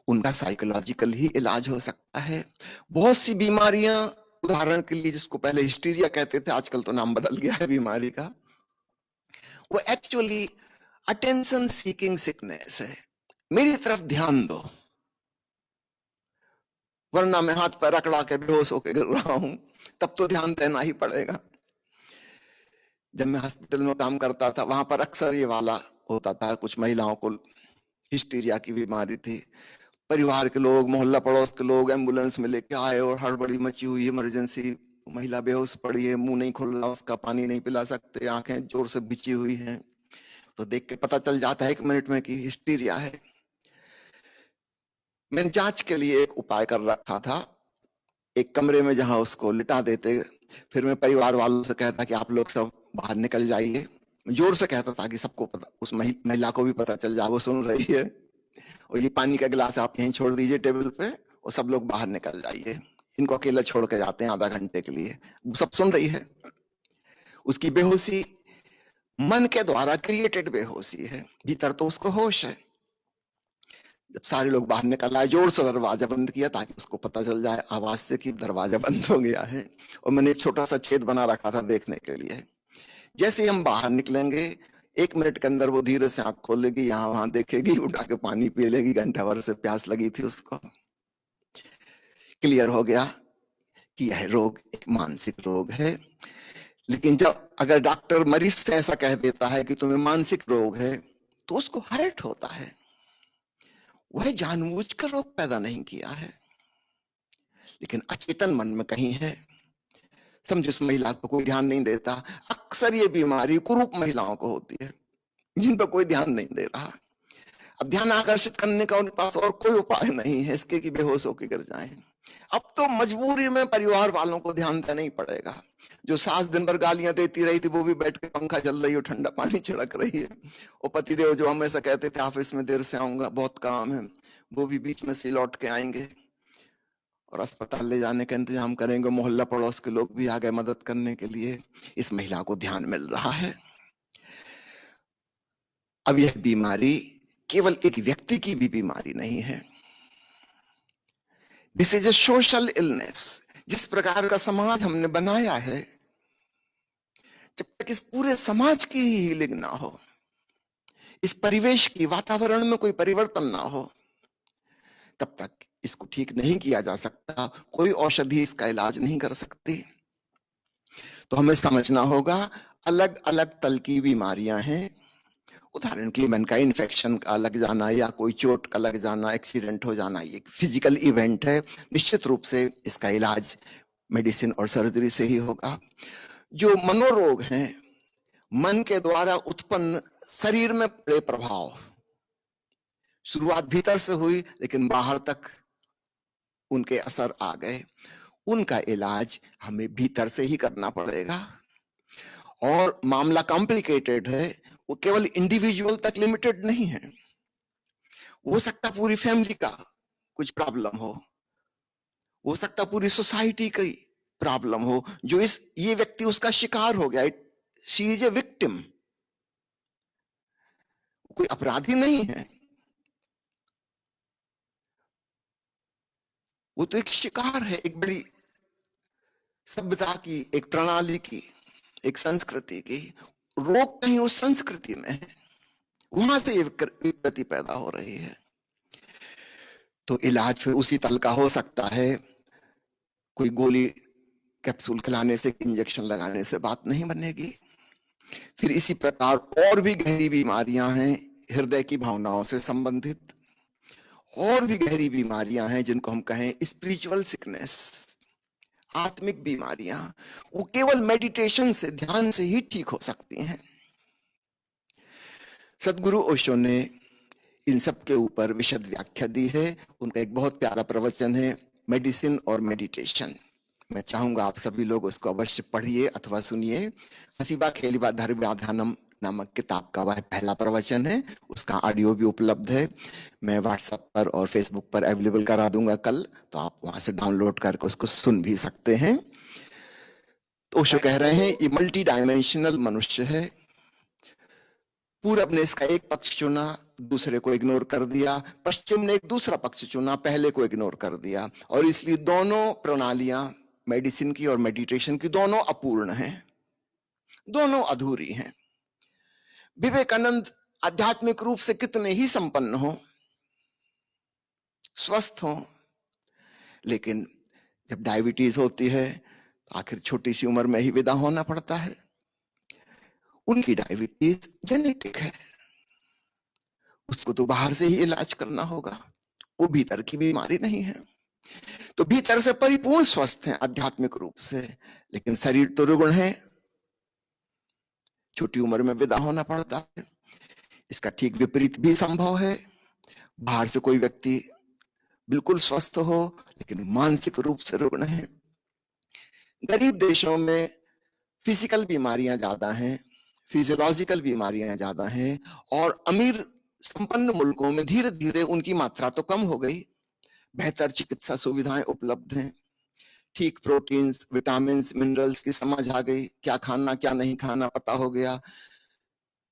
उनका साइकोलॉजिकल ही इलाज हो सकता है। बहुत सी बीमारियां, उदाहरण के लिए जिसको पहले हिस्टीरिया कहते थे, आजकल तो नाम बदल गया है बीमारी का, वो एक्चुअली अटेंशन सीकिंग सिकनेस है। मेरी तरफ ध्यान दो, वरना मैं हाथ पर रगड़ा के बेहोश होकर गिर रहा हूं, तब तो ध्यान देना ही पड़ेगा। जब मैं हॉस्पिटल में काम करता था, वहां पर अक्सर ये वाला होता था, कुछ महिलाओं को हिस्टीरिया की बीमारी थी। परिवार के लोग, मोहल्ला पड़ोस के लोग एम्बुलेंस में लेके आए और हड़बड़ी मची हुई, इमरजेंसी महिला बेहोश पड़ी है, मुंह नहीं खुल रहा उसका, पानी नहीं पिला सकते, आंखें जोर से बिची हुई हैं, तो देख के पता चल जाता है 1 मिनट में कि हिस्टीरिया है। मैंने जांच के लिए एक उपाय कर रखा था, एक कमरे में जहां उसको लिटा देते, फिर मैं परिवार वालों से कहता कि आप लोग सब बाहर निकल जाइए, जोर से कहता ताकि सबको पता, उस महिला को भी पता चल जाए वो सुन रही है, और ये पानी का गिलास आप यहीं छोड़ दीजिए टेबल पे और सब लोग बाहर निकल जाइए, इनको अकेला छोड़ के जाते हैं आधा घंटे के लिए। वो सब सुन रही है। उसकी बेहोशी मन के द्वारा क्रिएटेड बेहोशी है, भीतर तो उसको होश है। जब सारे लोग बाहर निकल आए, जोर से दरवाजा बंद किया ताकि उसको पता चल जाए आवाज से कि दरवाजा बंद हो गया है, और मैंने एक छोटा सा छेद बना रखा था देखने के लिए। जैसे ही हम बाहर निकलेंगे 1 मिनट के अंदर वो धीरे से आंख खोलेगी, यहाँ वहां देखेगी, उठा के पानी पी लेगी, घंटा भर से प्यास लगी थी उसको। क्लियर हो गया कि यह रोग एक मानसिक रोग है। लेकिन जब अगर डॉक्टर मरीज से ऐसा कह देता है कि तुम्हें मानसिक रोग है, तो उसको हर्ट होता है। वह जानबूझकर रोग पैदा नहीं किया है, लेकिन अचेतन मन में कहीं है। समझो इस महिला पर कोई ध्यान नहीं देता। अक्सर ये बीमारी कुरूप महिलाओं को होती है जिन पर कोई ध्यान नहीं दे रहा। अब ध्यान आकर्षित करने का उनके पास और कोई उपाय नहीं है इसके कि बेहोश होकर गिर जाएं। अब तो मजबूरी में परिवार वालों को ध्यान देना ही पड़ेगा। जो सास दिन भर गालियां देती रही थी वो भी बैठ के पंखा चल रही है, ठंडा पानी छिड़क रही है। और पतिदेव जो हमेशा कहते थे ऑफिस में देर से आऊंगा, बहुत काम है, वो भी बीच में से लौट के आएंगे और अस्पताल ले जाने का इंतजाम करेंगे। मोहल्ला पड़ोस के लोग भी आ गए मदद करने के लिए। इस महिला को ध्यान मिल रहा है। अब यह बीमारी केवल एक व्यक्ति की भी बीमारी नहीं है, this is a social illness. जिस प्रकार का समाज हमने बनाया है, जब तक इस पूरे समाज की ही हीलिंग ना हो, इस परिवेश की वातावरण में कोई परिवर्तन ना हो, तब तक इसको ठीक नहीं किया जा सकता। कोई औषधि इसका इलाज नहीं कर सकती। तो हमें समझना होगा अलग अलग तल की बीमारियां हैं। उदाहरण के लिए मन का इन्फेक्शन का लग जाना या कोई चोट का लग जाना, एक्सीडेंट हो जाना, ये फिजिकल इवेंट है। निश्चित रूप से इसका इलाज मेडिसिन और सर्जरी से ही होगा। जो मनोरोग हैं, मन के द्वारा उत्पन्न शरीर में पड़े प्रभाव, शुरुआत भीतर से हुई लेकिन बाहर तक उनके असर आ गए, उनका इलाज हमें भीतर से ही करना पड़ेगा। और मामला कॉम्प्लिकेटेड है, वो केवल इंडिविजुअल तक लिमिटेड नहीं है। हो सकता पूरी फैमिली का कुछ प्रॉब्लम हो सकता पूरी सोसाइटी की प्रॉब्लम हो, जो ये व्यक्ति उसका शिकार हो गया। शी इज ए विक्टिम, कोई अपराधी नहीं है, वो तो एक शिकार है, एक बड़ी सभ्यता की, एक प्रणाली की, एक संस्कृति की। रोग कहीं उस संस्कृति में है, वहां से ये विकृति पैदा हो रही है। तो इलाज फिर उसी तल का हो सकता है। कोई गोली कैप्सूल खिलाने से, इंजेक्शन लगाने से बात नहीं बनेगी। फिर इसी प्रकार और भी गहरी बीमारियां हैं, हृदय की भावनाओं से संबंधित और भी गहरी बीमारियां हैं जिनको हम कहें स्पिरिचुअल सिकनेस, आत्मिक बीमारियां। वो केवल मेडिटेशन से, ध्यान से ही ठीक हो सकती हैं। सदगुरु ओशो ने इन सब के ऊपर विशद व्याख्या दी है। उनका एक बहुत प्यारा प्रवचन है, मेडिसिन और मेडिटेशन। मैं चाहूंगा आप सभी लोग उसको अवश्य पढ़िए अथवा सुनिए। हसीबा खेलीबा धर्म्याध्यानम नामक किताब का वह पहला प्रवचन है, उसका ऑडियो भी उपलब्ध है। मैं व्हाट्सएप पर और फेसबुक पर अवेलेबल करा दूंगा कल, तो आप वहां से डाउनलोड करके उसको सुन भी सकते हैं। तो ओशो कह रहे हैं ये मल्टी डायमेंशनल मनुष्य है। पूरब ने इसका एक पक्ष चुना, दूसरे को इग्नोर कर दिया। पश्चिम ने एक दूसरा पक्ष चुना, पहले को इग्नोर कर दिया। और इसलिए दोनों प्रणालियां, मेडिसिन की और मेडिटेशन की, दोनों अपूर्ण हैं, दोनों अधूरी हैं। विवेकानंद आध्यात्मिक रूप से कितने ही संपन्न हो, स्वस्थ हो, लेकिन जब डायबिटीज होती है तो आखिर छोटी सी उम्र में ही विदा होना पड़ता है। उनकी डायबिटीज जेनेटिक है, उसको तो बाहर से ही इलाज करना होगा, वो भीतर की बीमारी नहीं है। तो भीतर से परिपूर्ण स्वस्थ हैं आध्यात्मिक रूप से, लेकिन शरीर तो रुग्ण है, छोटी उम्र में विदा होना पड़ता है। इसका ठीक विपरीत भी संभव है। बाहर से कोई व्यक्ति बिल्कुल स्वस्थ हो लेकिन मानसिक रूप से रुग्ण है। गरीब देशों में फिजिकल बीमारियां ज्यादा हैं, फिजियोलॉजिकल बीमारियां ज्यादा हैं, और अमीर संपन्न मुल्कों में धीरे धीरे उनकी मात्रा तो कम हो गई। बेहतर चिकित्सा सुविधाएं उपलब्ध हैं, ठीक प्रोटीन्स, विटामिन्स, मिनरल्स की समझ आ गई, क्या खाना क्या नहीं खाना पता हो गया।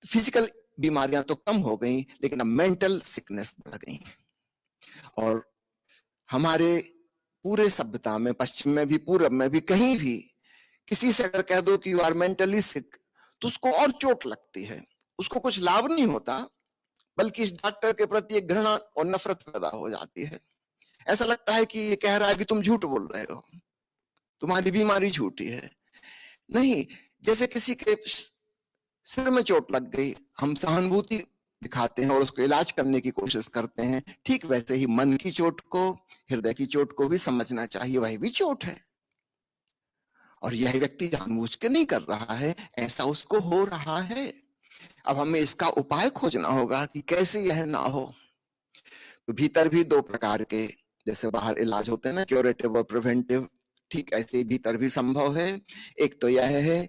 फिजिकल बीमारियां तो कम हो गई, लेकिन अब मेंटल सिकनेस बढ़ गई। और हमारे पूरे सभ्यता में, पश्चिम में भी, पूरब में भी, कहीं भी किसी से अगर कह दो कि यू आर मेंटली सिक, तो उसको और चोट लगती है। उसको कुछ लाभ नहीं होता, बल्कि इस डॉक्टर के प्रति एक घृणा और नफरत पैदा हो जाती है। ऐसा लगता है कि ये कह रहा है कि तुम झूठ बोल रहे हो, तुम्हारी बीमारी झूठी है। नहीं, जैसे किसी के सिर में चोट लग गई, हम सहानुभूति दिखाते हैं और उसको इलाज करने की कोशिश करते हैं, ठीक वैसे ही मन की चोट को, हृदय की चोट को भी समझना चाहिए, वही भी चोट है। और यह व्यक्ति जानबूझ के नहीं कर रहा है, ऐसा उसको हो रहा है। अब हमें इसका उपाय खोजना होगा कि कैसे यह ना हो। तो भीतर भी दो प्रकार के, जैसे बाहर इलाज होते हैं ना, क्यूरेटिव और प्रिवेंटिव, ठीक ऐसे ही भीतर भी संभव है। एक तो यह है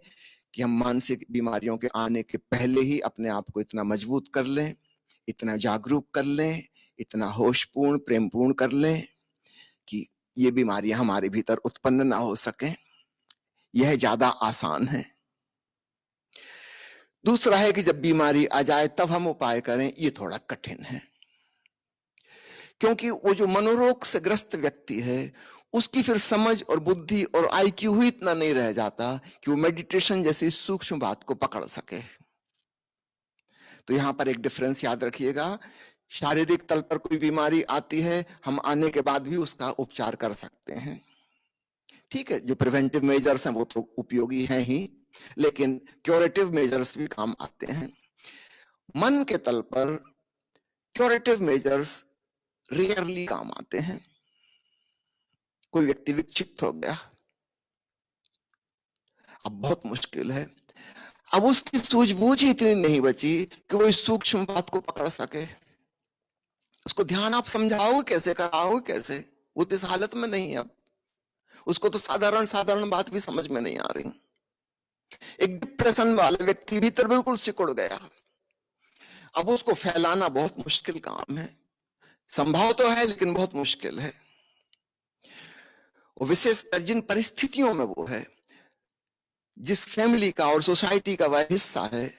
कि हम मानसिक बीमारियों के आने के पहले ही अपने आप को इतना मजबूत कर लें, इतना जागरूक कर लें, इतना होशपूर्ण, प्रेमपूर्ण कर लें कि ये बीमारियां हमारे भीतर उत्पन्न ना हो सकें। यह ज्यादा आसान है। दूसरा है कि जब बीमारी आ जाए तब हम उपाय करें, ये थोड़ा कठिन है, क्योंकि वो जो मनोरोग से ग्रस्त व्यक्ति है उसकी फिर समझ और बुद्धि और आईक्यू ही इतना नहीं रह जाता कि वो मेडिटेशन जैसी सूक्ष्म बात को पकड़ सके। तो यहां पर एक डिफरेंस याद रखिएगा। शारीरिक तल पर कोई बीमारी आती है, हम आने के बाद भी उसका उपचार कर सकते हैं, ठीक है। जो प्रिवेंटिव मेजर्स हैं वो तो उपयोगी हैं ही, लेकिन क्यूरेटिव मेजर्स भी काम आते हैं। मन के तल पर क्यूरेटिव मेजर्स रेयरली काम आते हैं। कोई व्यक्ति विक्षिप्त हो गया, अब बहुत मुश्किल है, अब उसकी सूझबूझ ही इतनी नहीं बची कि वो इस सूक्ष्म बात को पकड़ सके। उसको ध्यान आप समझाओगे कैसे, कराओगे कैसे? वो तो इस हालत में नहीं है। अब उसको तो साधारण साधारण बात भी समझ में नहीं आ रही। एक डिप्रेशन वाले व्यक्ति भीतर बिल्कुल सिकुड़ गया, अब उसको फैलाना बहुत मुश्किल काम है। संभव तो है लेकिन बहुत मुश्किल है। और विशेषकर जिन परिस्थितियों में वो है, जिस फैमिली का और सोसाइटी का वह हिस्सा है,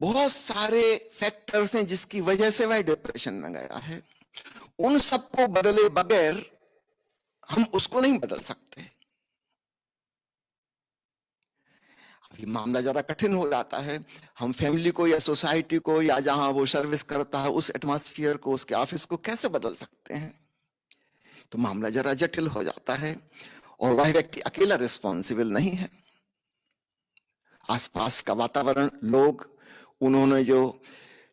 बहुत सारे फैक्टर्स हैं जिसकी वजह से वह डिप्रेशन में गया है। उन सबको बदले बगैर हम उसको नहीं बदल सकते। अभी मामला जरा कठिन हो जाता है। हम फैमिली को या सोसाइटी को या जहां वो सर्विस करता है उस एटमॉस्फेयर को, उसके ऑफिस को कैसे बदल सकते हैं? तो मामला जरा जटिल हो जाता है। और वह व्यक्ति अकेला रिस्पॉन्सिबल नहीं है। आसपास का वातावरण, लोग, उन्होंने जो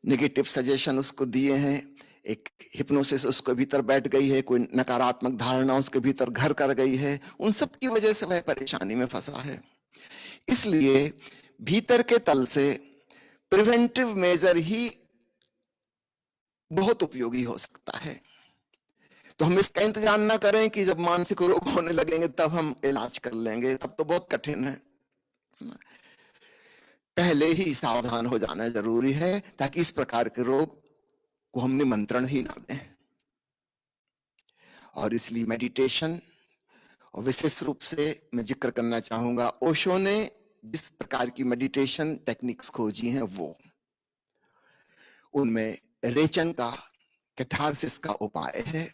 नेगेटिव सजेशन उसको दिए हैं, एक हिप्नोसिस उसके भीतर बैठ गई है, कोई नकारात्मक धारणा उसके भीतर घर कर गई है, उन सब की वजह से वह परेशानी में फंसा है। इसलिए भीतर के तल से प्रिवेंटिव मेजर ही बहुत उपयोगी हो सकता है। तो हम इसका इंतजार ना करें कि जब मानसिक रोग होने लगेंगे तब हम इलाज कर लेंगे, तब तो बहुत कठिन है। पहले ही सावधान हो जाना जरूरी है ताकि इस प्रकार के रोग को हम निमंत्रण ही ना दें। और इसलिए मेडिटेशन, और विशेष रूप से मैं जिक्र करना चाहूंगा, ओशो ने जिस प्रकार की मेडिटेशन टेक्निक्स खोजी हैं वो, उनमें रेचन का कैथारसिस का उपाय है।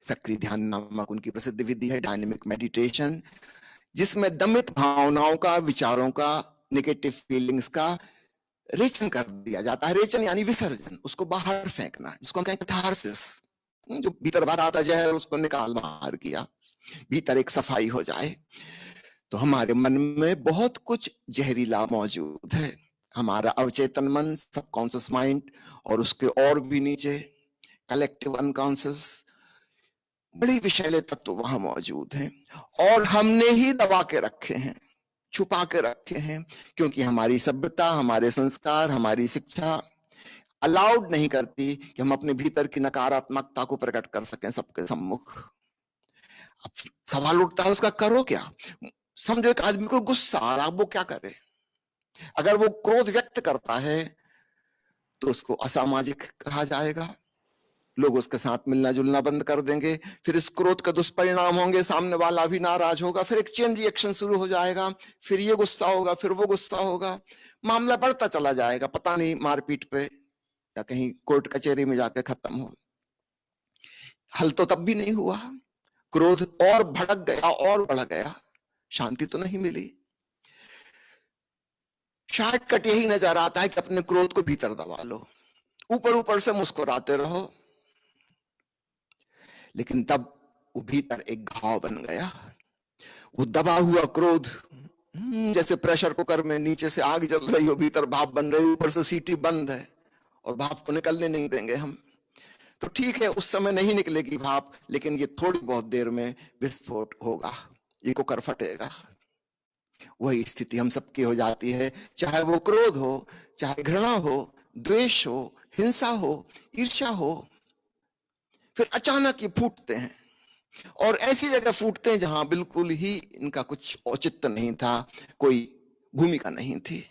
सक्रिय ध्यान नामक उनकी प्रसिद्ध विधि है, डायनेमिक मेडिटेशन, जिसमें दमित भावनाओं का, विचारों का, नेगेटिव फीलिंग्स का रेचन कर दिया जाता है। रेचन यानी विसर्जन, उसको बाहर फेंकना, जिसको हम कहते हैं कैथारसिस। जो भीतर भरा आता जहर उसको निकाल बाहर किया, भीतर एक सफाई हो जाए। तो हमारे मन में बहुत कुछ जहरीला मौजूद है। हमारा अवचेतन मन, सबकॉन्शियस माइंड, और उसके और भी नीचे कलेक्टिव अनकॉन्शियस, बड़ी विषैले तत्व वहां मौजूद हैं और हमने ही दबा के रखे हैं, छुपा के रखे हैं, क्योंकि हमारी सभ्यता, हमारे संस्कार, हमारी शिक्षा अलाउड नहीं करती कि हम अपने भीतर की नकारात्मकता को प्रकट कर सकें सबके सम्मुख। अब सवाल उठता है उसका करो क्या? समझो एक आदमी को गुस्सा आ रहा, वो क्या करे? अगर वो क्रोध व्यक्त करता है तो उसको असामाजिक कहा जाएगा, लोग उसके साथ मिलना जुलना बंद कर देंगे, फिर इस क्रोध का दुष्परिणाम होंगे, सामने वाला भी नाराज होगा, फिर एक चेन रिएक्शन शुरू हो जाएगा, फिर ये गुस्सा होगा, फिर वो गुस्सा होगा, मामला बढ़ता चला जाएगा, पता नहीं मारपीट पे या कहीं कोर्ट कचहरी में जाके खत्म हो। हल तो तब भी नहीं हुआ, क्रोध और भड़क गया और बढ़ गया, शांति तो नहीं मिली। शॉर्टकट यही नजर आता है कि अपने क्रोध को भीतर दबा लो, ऊपर ऊपर से मुस्कुराते रहो, लेकिन तब वो भीतर एक घाव बन गया। वो दबा हुआ क्रोध जैसे प्रेशर कुकर में नीचे से आग जल रही हो, भीतर भाप बन रही, ऊपर से सीटी बंद है और भाप को निकलने नहीं देंगे हम। तो ठीक है, उस समय नहीं निकलेगी भाप, लेकिन ये थोड़ी बहुत देर में विस्फोट होगा, ये कुकर फटेगा। वही स्थिति हम सबकी हो जाती है, चाहे वो क्रोध हो, चाहे घृणा हो, द्वेष हो, हिंसा हो, ईर्ष्या हो, फिर अचानक ये फूटते हैं और ऐसी जगह फूटते हैं जहां बिल्कुल ही इनका कुछ औचित्य नहीं था, कोई भूमिका नहीं थी।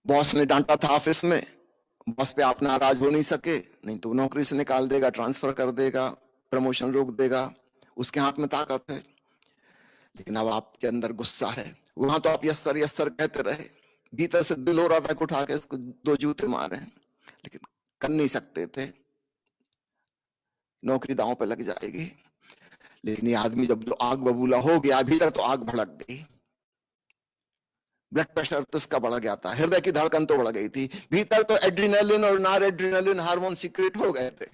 बॉस ने डांटा था ऑफिस में, बॉस पे आप नाराज हो नहीं सके, नहीं तो नौकरी से निकाल देगा, ट्रांसफर कर देगा, प्रमोशन रोक देगा, उसके हाथ में ताकत है। लेकिन अब आपके अंदर गुस्सा है, वहां तो आप यस सर कहते रहे, भीतर से दिल हो रहा था कि उठा के इसको 2 जूते मारे, लेकिन कर नहीं सकते थे, नौकरी दांव पे लग जाएगी। लेकिन ये आदमी जब आग बबूला हो गया भीतर, तो आग भड़क गई, ब्लड प्रेशर तो इसका बढ़ गया था, हृदय की धड़कन तो बढ़ गई थी, भीतर तो एड्रिनलिन और नॉर एड्रिनलिन हार्मोन सीक्रेट हो गए थे।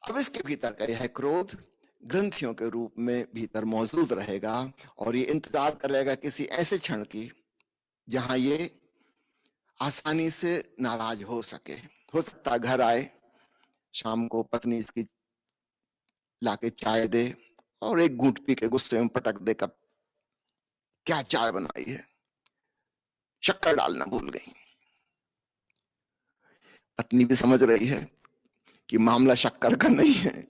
अब इसके भीतर का यह क्रोध ग्रंथियों के रूप में भीतर मौजूद रहेगा और ये इंतजार करेगा किसी ऐसे क्षण की जहां ये आसानी से नाराज हो सके। हो सकता है घर आए, शाम को पत्नी इसकी लाके चाय दे और एक घूंट पी के गुस्से में पटक दे, कब क्या चाय बनाई है, शक्कर डालना भूल गई। पत्नी भी समझ रही है कि मामला शक्कर का नहीं है,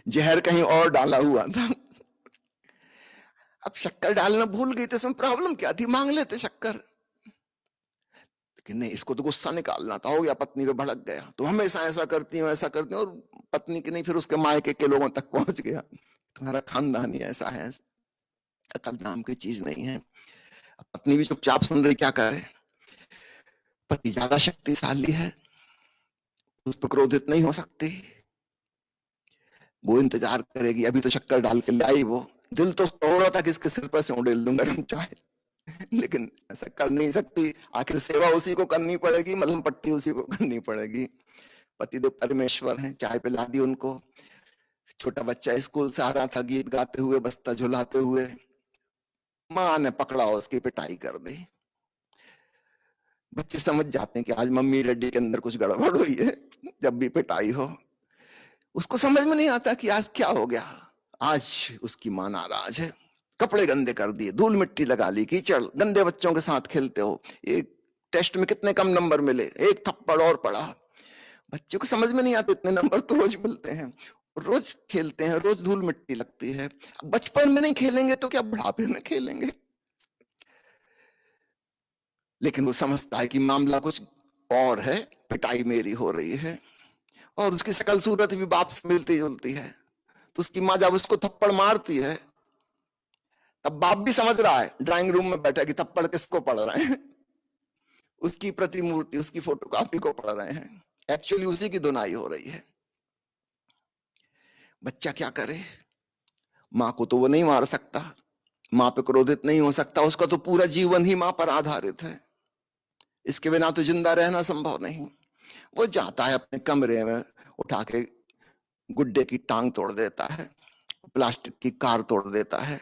जहर कहीं और डाला हुआ था। अब शक्कर डालना भूल गई तो इसमें प्रॉब्लम क्या थी, मांग लेते शक्कर, लेकिन नहीं, इसको तो गुस्सा निकालना था, हो गया पत्नी पे भड़क गया, तो हमेशा ऐसा करती हूँ ऐसा करती हूँ, और पत्नी की नहीं फिर उसके मायके के लोगों तक पहुंच गया, तुम्हारा खानदान ही ऐसा है, अकल नाम की चीज नहीं है। अब पत्नी भी चुपचाप सुन रही, क्या करे, पति ज्यादा शक्तिशाली है, उस पर क्रोधित नहीं हो सकती, वो इंतजार करेगी, अभी तो शक्कर डाल के लाई, वो दिल तो हो रहा था कि इसके सिर पर से उड़ेल दूंगा गरम चाय, लेकिन ऐसा कर नहीं सकती, आखिर सेवा उसी को करनी पड़ेगी, मलहम पट्टी उसी को करनी पड़ेगी। पतिदेव परमेश्वर हैं, चाय पिला दी उनको, छोटा बच्चा स्कूल से आ रहा था गीत गाते हुए, बस्ता झुलाते हुए, माँ ने पकड़ा उसकी पिटाई कर दी। बच्चे समझ जाते हैं कि आज मम्मी डैडी के अंदर कुछ गड़बड़ हुई है, जब भी पिटाई हो। उसको समझ में नहीं आता कि आज क्या हो गया, आज उसकी मां नाराज है, कपड़े गंदे कर दिए, धूल मिट्टी लगा ली, कीचड़, गंदे बच्चों के साथ खेलते हो, एक टेस्ट में कितने कम नंबर मिले, एक थप्पड़ और पड़ा। बच्चे को समझ में नहीं आते, इतने नंबर तो रोज मिलते हैं, रोज खेलते हैं, रोज धूल मिट्टी लगती है, बचपन में नहीं खेलेंगे तो क्या बुढ़ापे में खेलेंगे। लेकिन वो समझता है कि मामला कुछ और है, पिटाई मेरी हो रही है, और उसकी शकल सूरत भी बाप से मिलती जुलती है, तो उसकी माँ जब उसको थप्पड़ मारती है तब बाप भी समझ रहा है, ड्राइंग रूम में बैठा कि थप्पड़ किसको पड़ रहे हैं, उसकी प्रतिमूर्ति, उसकी फोटोकॉपी को पड़ रहे हैं, एक्चुअली उसी की धुनाई हो रही है। बच्चा क्या करे, माँ को तो वो नहीं मार सकता, माँ पे क्रोधित नहीं हो सकता, उसका तो पूरा जीवन ही माँ पर आधारित है, इसके बिना तो जिंदा रहना संभव नहीं। वो जाता है अपने कमरे में, उठा के गुड्डे की टांग तोड़ देता है, प्लास्टिक की कार तोड़ देता है,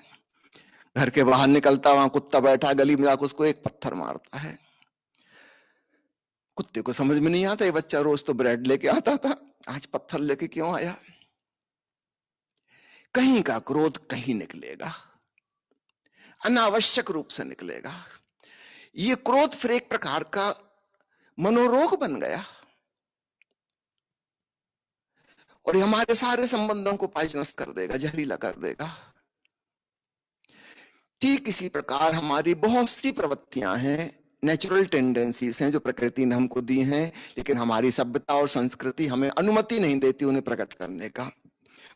घर के बाहर निकलता, वहां कुत्ता बैठा, गली में जाकर उसको एक पत्थर मारता है। कुत्ते को समझ में नहीं आता, ये बच्चा रोज तो ब्रेड लेके आता था, आज पत्थर लेके क्यों आया। कहीं का क्रोध कहीं निकलेगा, अनावश्यक रूप से निकलेगा। ये क्रोध फिर एक प्रकार का मनोरोग बन गया और ये हमारे सारे संबंधों को पॉइजनस कर देगा, जहरीला कर देगा। ठीक इसी प्रकार हमारी बहुत सी प्रवृत्तियां हैं, नेचुरल टेंडेंसीज हैं जो प्रकृति ने हमको दी हैं, लेकिन हमारी सभ्यता और संस्कृति हमें अनुमति नहीं देती उन्हें प्रकट करने का।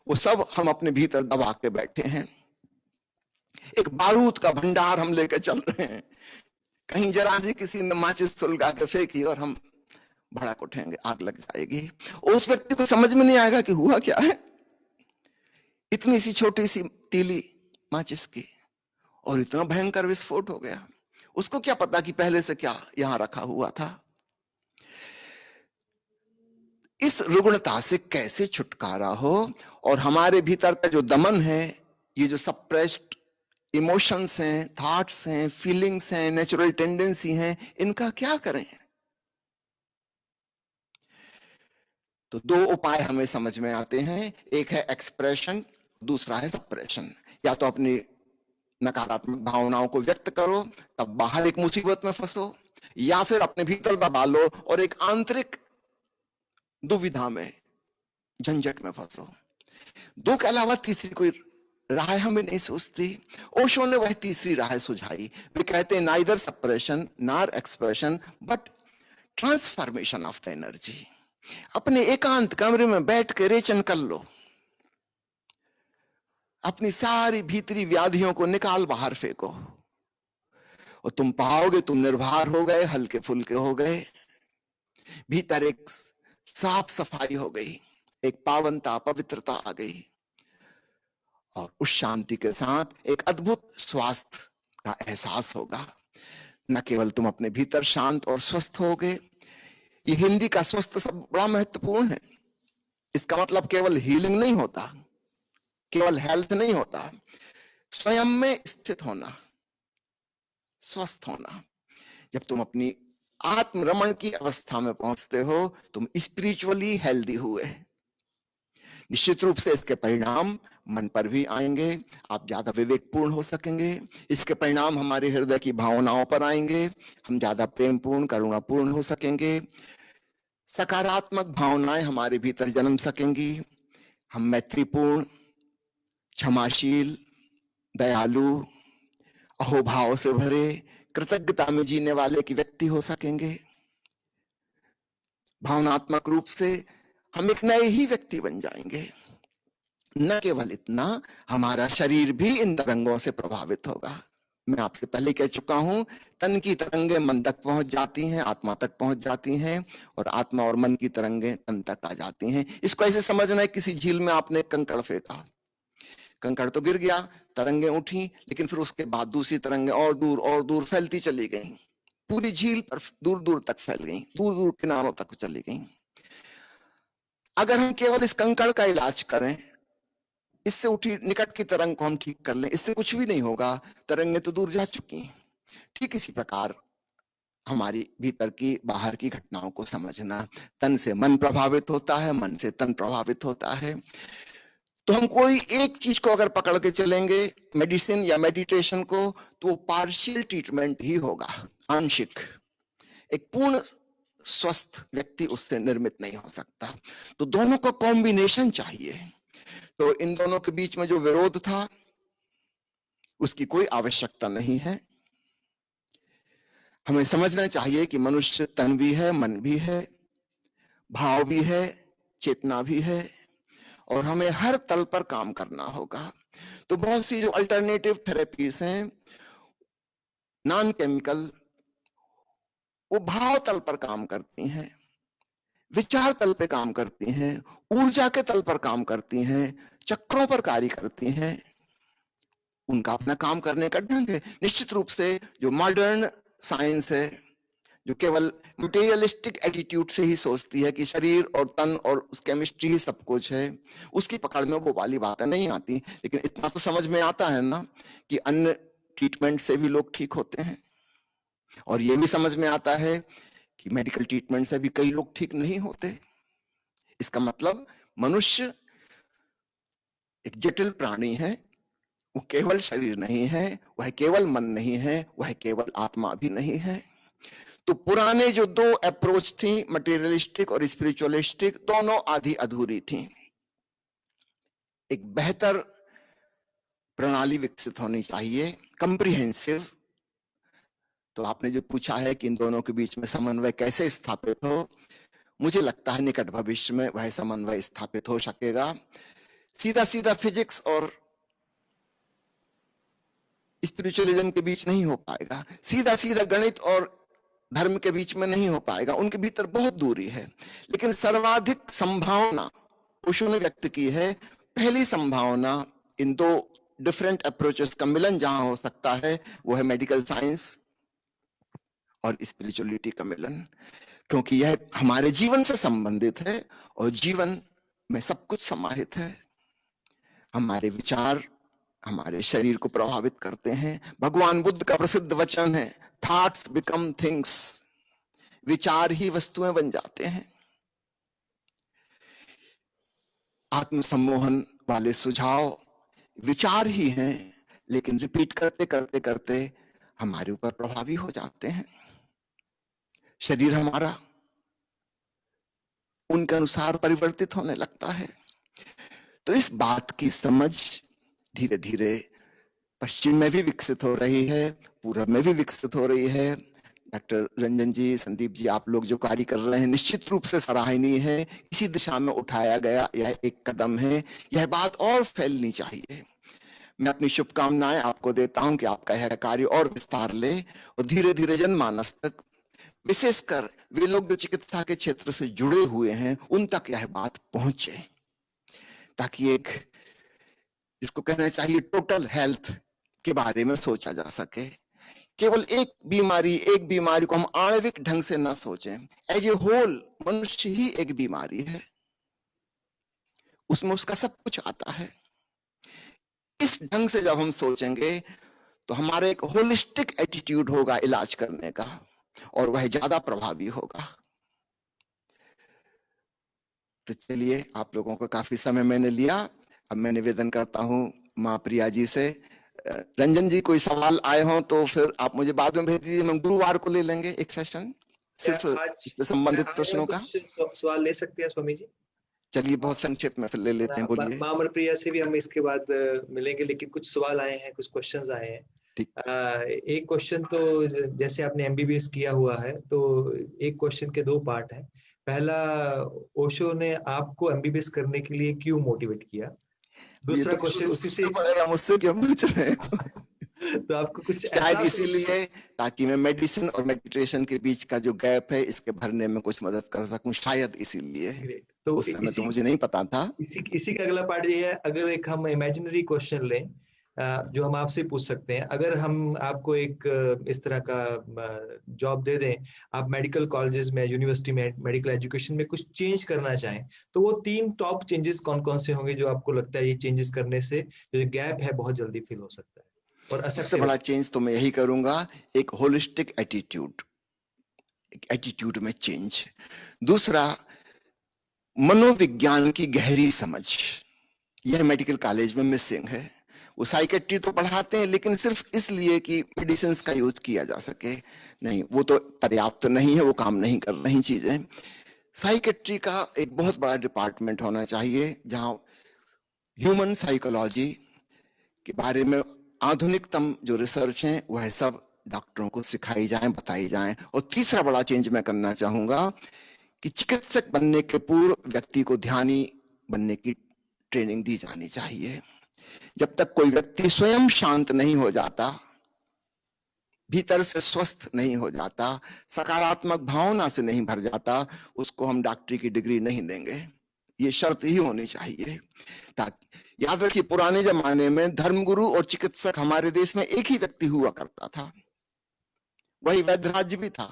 वो सब हम अपने भीतर दबा के बैठे हैं। एक बारूद का भंडार हम लेकर चल रहे हैं, कहीं जरा सी किसी ने माचिस सुलगा के फेंकी और हम भड़क उठेंगे, आग लग जाएगी। उस व्यक्ति को समझ में नहीं आएगा कि हुआ क्या है, इतनी सी छोटी सी तीली माचिस की और इतना भयंकर विस्फोट हो गया। उसको क्या पता कि पहले से क्या यहां रखा हुआ था। इस रुग्णता से कैसे छुटकारा हो और हमारे भीतर का जो दमन है, ये जो सप्रेस्ड इमोशंस हैं, थॉट्स हैं, फीलिंग्स हैं, नेचुरल टेंडेंसी हैं, इनका क्या करें। तो दो उपाय हमें समझ में आते हैं, एक है एक्सप्रेशन, दूसरा है सप्रेशन। या तो अपनी नकारात्मक भावनाओं को व्यक्त करो तब बाहर एक मुसीबत में फंसो, या फिर अपने भीतर दबा लो और एक आंतरिक दुविधा में, झंझट में फंसो। दो के अलावा तीसरी कोई राह हमें नहीं सोचती। ओशो ने वह तीसरी राह सुझाई। वे कहते हैं neither suppression nor expression but transformation of the energy. अपने एकांत कमरे में बैठ के रेचन कर लो, अपनी सारी भीतरी व्याधियों को निकाल बाहर फेंको और तुम पाओगे तुम निर्भर हो गए, हल्के फुल्के हो गए, भीतर एक साफ सफाई हो गई, एक पावनता पवित्रता आ गई और उस शांति के साथ एक अद्भुत स्वास्थ्य का एहसास होगा। न केवल तुम अपने भीतर शांत और स्वस्थ होगे, ये हिंदी का स्वस्थ शब्द बड़ा महत्वपूर्ण है। इसका मतलब केवल हीलिंग नहीं होता, केवल हेल्थ नहीं होता, स्वयं में स्थित होना, स्वस्थ होना। जब तुम अपनी आत्मरमण की अवस्था में पहुंचते हो, तुम स्पिरिचुअली हेल्दी हुए। निश्चित रूप से इसके परिणाम मन पर भी आएंगे, आप ज्यादा विवेकपूर्ण हो सकेंगे। इसके परिणाम हमारे हृदय की भावनाओं पर आएंगे, हम ज्यादा प्रेमपूर्ण करुणापूर्ण हो सकेंगे, सकारात्मक भावनाएं हमारे भीतर जन्म सकेंगी, हम मैत्रीपूर्ण, क्षमाशील, दयालु, अहोभाव से भरे, कृतज्ञता में जीने वाले की व्यक्ति हो सकेंगे। भावनात्मक रूप से हम एक नए ही व्यक्ति बन जाएंगे। न केवल इतना, हमारा शरीर भी इन तरंगों से प्रभावित होगा। मैं आपसे पहले कह चुका हूं, तन की तरंगें मन तक पहुंच जाती हैं, आत्मा तक पहुंच जाती हैं और आत्मा और मन की तरंगें तन तक आ जाती हैं। इसको ऐसे समझना है, किसी झील में आपने कंकड़ फेंका, कंकड़ तो गिर गया, तरंगें उठी, लेकिन फिर उसके बाद दूसरी तरंगें और दूर फैलती चली गई, पूरी झील पर दूर दूर तक फैल गई, दूर दूर किनारों तक चली गई। अगर हम केवल इस कंकड़ का इलाज करें, इससे उठी निकट की तरंग को हम ठीक कर लें, इससे कुछ भी नहीं होगा, तरंगें तो दूर जा चुकी हैं। ठीक इसी प्रकार हमारी भीतर की बाहर की घटनाओं को समझना, तन से मन प्रभावित होता है, मन से तन प्रभावित होता है। तो हम कोई एक चीज को अगर पकड़ के चलेंगे, मेडिसिन या मेडिटेशन को, तो पार्शियल ट्रीटमेंट ही होगा, आंशिक। एक पूर्ण स्वस्थ व्यक्ति उससे निर्मित नहीं हो सकता। तो दोनों का कॉम्बिनेशन चाहिए। तो इन दोनों के बीच में जो विरोध था, उसकी कोई आवश्यकता नहीं है। हमें समझना चाहिए कि मनुष्य तन भी है, मन भी है, भाव भी है, चेतना भी है और हमें हर तल पर काम करना होगा। तो बहुत सी जो अल्टरनेटिव थेरेपीज हैं, नॉन केमिकल, वो भाव तल पर काम करती हैं, विचार तल पे काम करती हैं, ऊर्जा के तल पर काम करती हैं, चक्रों पर कार्य करती हैं। उनका अपना काम करने का ढंग है। निश्चित रूप से जो मॉडर्न साइंस है, जो केवल मटेरियलिस्टिक एटीट्यूड से ही सोचती है कि शरीर और तन और उस केमिस्ट्री ही सब कुछ है, उसकी पकड़ में वो वाली बातें नहीं आती। लेकिन इतना तो समझ में आता है ना कि अन्य ट्रीटमेंट से भी लोग ठीक होते हैं, और ये भी समझ में आता है कि मेडिकल ट्रीटमेंट से भी कई लोग ठीक नहीं होते। इसका मतलब मनुष्य एक जटिल प्राणी है, वो केवल शरीर नहीं है, वह केवल मन नहीं है, वह केवल आत्मा भी नहीं है। तो पुराने जो दो अप्रोच थी, मटेरियलिस्टिक और स्पिरिचुअलिस्टिक, दोनों आधी अधूरी थी। एक बेहतर प्रणाली विकसित होनी चाहिए, कंप्रिहेंसिव। तो आपने जो पूछा है कि इन दोनों के बीच में समन्वय कैसे स्थापित हो, मुझे लगता है निकट भविष्य में वह समन्वय स्थापित हो सकेगा। सीधा सीधा फिजिक्स और स्पिरिचुअलिज्म के बीच नहीं हो पाएगा, सीधा सीधा गणित और धर्म के बीच में नहीं हो पाएगा, उनके भीतर बहुत दूरी है। लेकिन सर्वाधिक संभावना ओशो ने व्यक्त की है, पहली संभावना इन दो डिफरेंट अप्रोचेस का मिलन जहां हो सकता है वो है मेडिकल साइंस और स्पिरिचुअलिटी का मिलन, क्योंकि यह हमारे जीवन से संबंधित है और जीवन में सब कुछ समाहित है। हमारे विचार हमारे शरीर को प्रभावित करते हैं। भगवान बुद्ध का प्रसिद्ध वचन है, थॉट्स बिकम थिंग्स, विचार ही वस्तुएं बन जाते हैं। आत्मसम्मोहन वाले सुझाव विचार ही हैं, लेकिन रिपीट करते करते करते हमारे ऊपर प्रभावी हो जाते हैं। शरीर हमारा उनके अनुसार परिवर्तित होने लगता है। तो इस बात की समझ धीरे धीरे पश्चिम में भी विकसित हो रही है, पूर्व में भी विकसित हो रही है। डॉक्टर रंजन जी, संदीप जी, आप लोग जो कार्य कर रहे हैं निश्चित रूप से सराहनीय है। इसी दिशा में उठाया गया यह एक कदम है। यह बात और फैलनी चाहिए। मैं अपनी शुभकामनाएं आपको देता हूं कि आपका यह कार्य और विस्तार ले और धीरे धीरे जनमानस तक, विशेषकर वे लोग जो चिकित्सा के क्षेत्र से जुड़े हुए हैं, उन तक यह बात पहुंचे, ताकि एक जिसको कहना चाहिए टोटल हेल्थ के बारे में सोचा जा सके। केवल एक बीमारी को हम आणविक ढंग से ना सोचें। एज ए होल मनुष्य ही एक बीमारी है, उसमें उसका सब कुछ आता है। इस ढंग से जब हम सोचेंगे तो हमारा एक होलिस्टिक एटीट्यूड होगा इलाज करने का, और वह ज्यादा प्रभावी होगा। तो चलिए, आप लोगों को काफी समय मैंने लिया। अब मैं निवेदन करता हूं माँ प्रिया जी से। रंजन जी, कोई सवाल आए हों तो फिर आप मुझे बाद में भेज दीजिए, हम गुरुवार को ले लेंगे एक सेशन सिर्फ इससे संबंधित प्रश्नों का। सवाल ले सकते हैं स्वामी जी? चलिए, बहुत संक्षेप में फिर ले लेते हैं, बोलिए। माँ प्रिया से भी हम इसके बाद मिलेंगे, लेकिन कुछ सवाल आए हैं, कुछ क्वेश्चंस आए हैं। एक क्वेश्चन तो जैसे आपने एमबीबीएस किया हुआ है, तो एक क्वेश्चन के दो पार्ट हैं। पहला, ओशो ने आपको एमबीबीएस करने के लिए क्यों मोटिवेट किया? दूसरा क्वेश्चन उसी से, मुझसे क्यों पूछ रहे हैं? तो आपको कुछ शायद इसीलिए, ताकि मैं मेडिसिन और मेडिटेशन के बीच का जो गैप है इसके भरने में कुछ मदद कर सकूं, शायद इसीलिए। तो उस समय तो मुझे नहीं पता था। इसी का अगला पार्ट ये है, अगर एक हम इमेजिनरी क्वेश्चन लें जो हम आपसे पूछ सकते हैं, अगर हम आपको एक इस तरह का जॉब दे दें, आप मेडिकल कॉलेजेस में, यूनिवर्सिटी में, मेडिकल एजुकेशन में कुछ चेंज करना चाहें, तो वो 3 टॉप चेंजेस कौन कौन से होंगे जो आपको लगता है ये चेंजेस करने से जो गैप है बहुत जल्दी फिल हो सकता है? और सबसे बड़ा चेंज तो मैं यही करूंगा, एक होलिस्टिक एटीट्यूड, एक एटीट्यूड में चेंज। दूसरा, मनोविज्ञान की गहरी समझ, यह मेडिकल कॉलेज में मिसिंग है। वो साइकेट्री तो पढ़ाते हैं, लेकिन सिर्फ इसलिए कि मेडिसिन का यूज किया जा सके, नहीं, वो तो पर्याप्त नहीं है, वो काम नहीं कर रही चीजें। साइकेट्री का एक बहुत बड़ा डिपार्टमेंट होना चाहिए, जहां ह्यूमन साइकोलॉजी के बारे में आधुनिकतम जो रिसर्च है वह सब डॉक्टरों को सिखाई जाए, बताई जाए। और तीसरा बड़ा चेंज मैं करना चाहूंगा कि चिकित्सक बनने के पूर्व व्यक्ति को ध्यानी बनने की ट्रेनिंग दी जानी चाहिए। जब तक कोई व्यक्ति स्वयं शांत नहीं हो जाता, भीतर से स्वस्थ नहीं हो जाता, सकारात्मक भावना से नहीं भर जाता, उसको हम डॉक्टरी की डिग्री नहीं देंगे। ये शर्त ही होनी चाहिए। ताकि याद रखिए, पुराने जमाने में धर्मगुरु और चिकित्सक हमारे देश में एक ही व्यक्ति हुआ करता था। वही वैद्यराज भी था,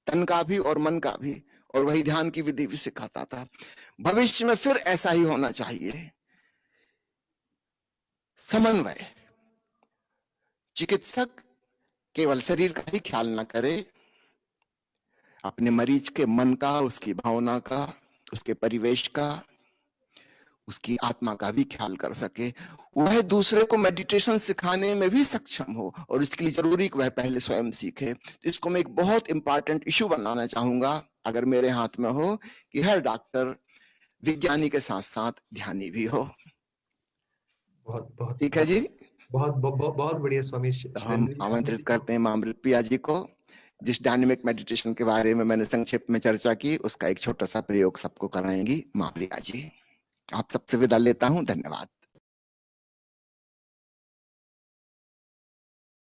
तन का भी और मन का भी, और वही ध्यान की विधि भी सिखाता था। भविष्य में फिर ऐसा ही होना चाहिए। समन्वय, चिकित्सक केवल शरीर का ही ख्याल ना करे, अपने मरीज के मन का, उसकी भावना का, उसके परिवेश का, उसकी आत्मा का भी ख्याल कर सके, वह दूसरे को मेडिटेशन सिखाने में भी सक्षम हो, और इसके लिए जरूरी कि वह पहले स्वयं सीखे। तो इसको मैं एक बहुत इंपॉर्टेंट इशू बनाना चाहूंगा, अगर मेरे हाथ में हो, कि हर डॉक्टर विज्ञानी के साथ साथ ध्यानी भी हो। बहुत बहुत ठीक है जी, बहुत बहुत बहुत बढ़िया स्वामी हम शिवेंद्र जी। आमंत्रित करते हैं मां अमृतप्रिया जी को। जिस डायनेमिक मेडिटेशन के बारे में मैंने संक्षेप में चर्चा की, उसका एक छोटा सा प्रयोग सबको कराएंगी मां प्रिया जी। आप सबसे विदा लेता हूं, धन्यवाद।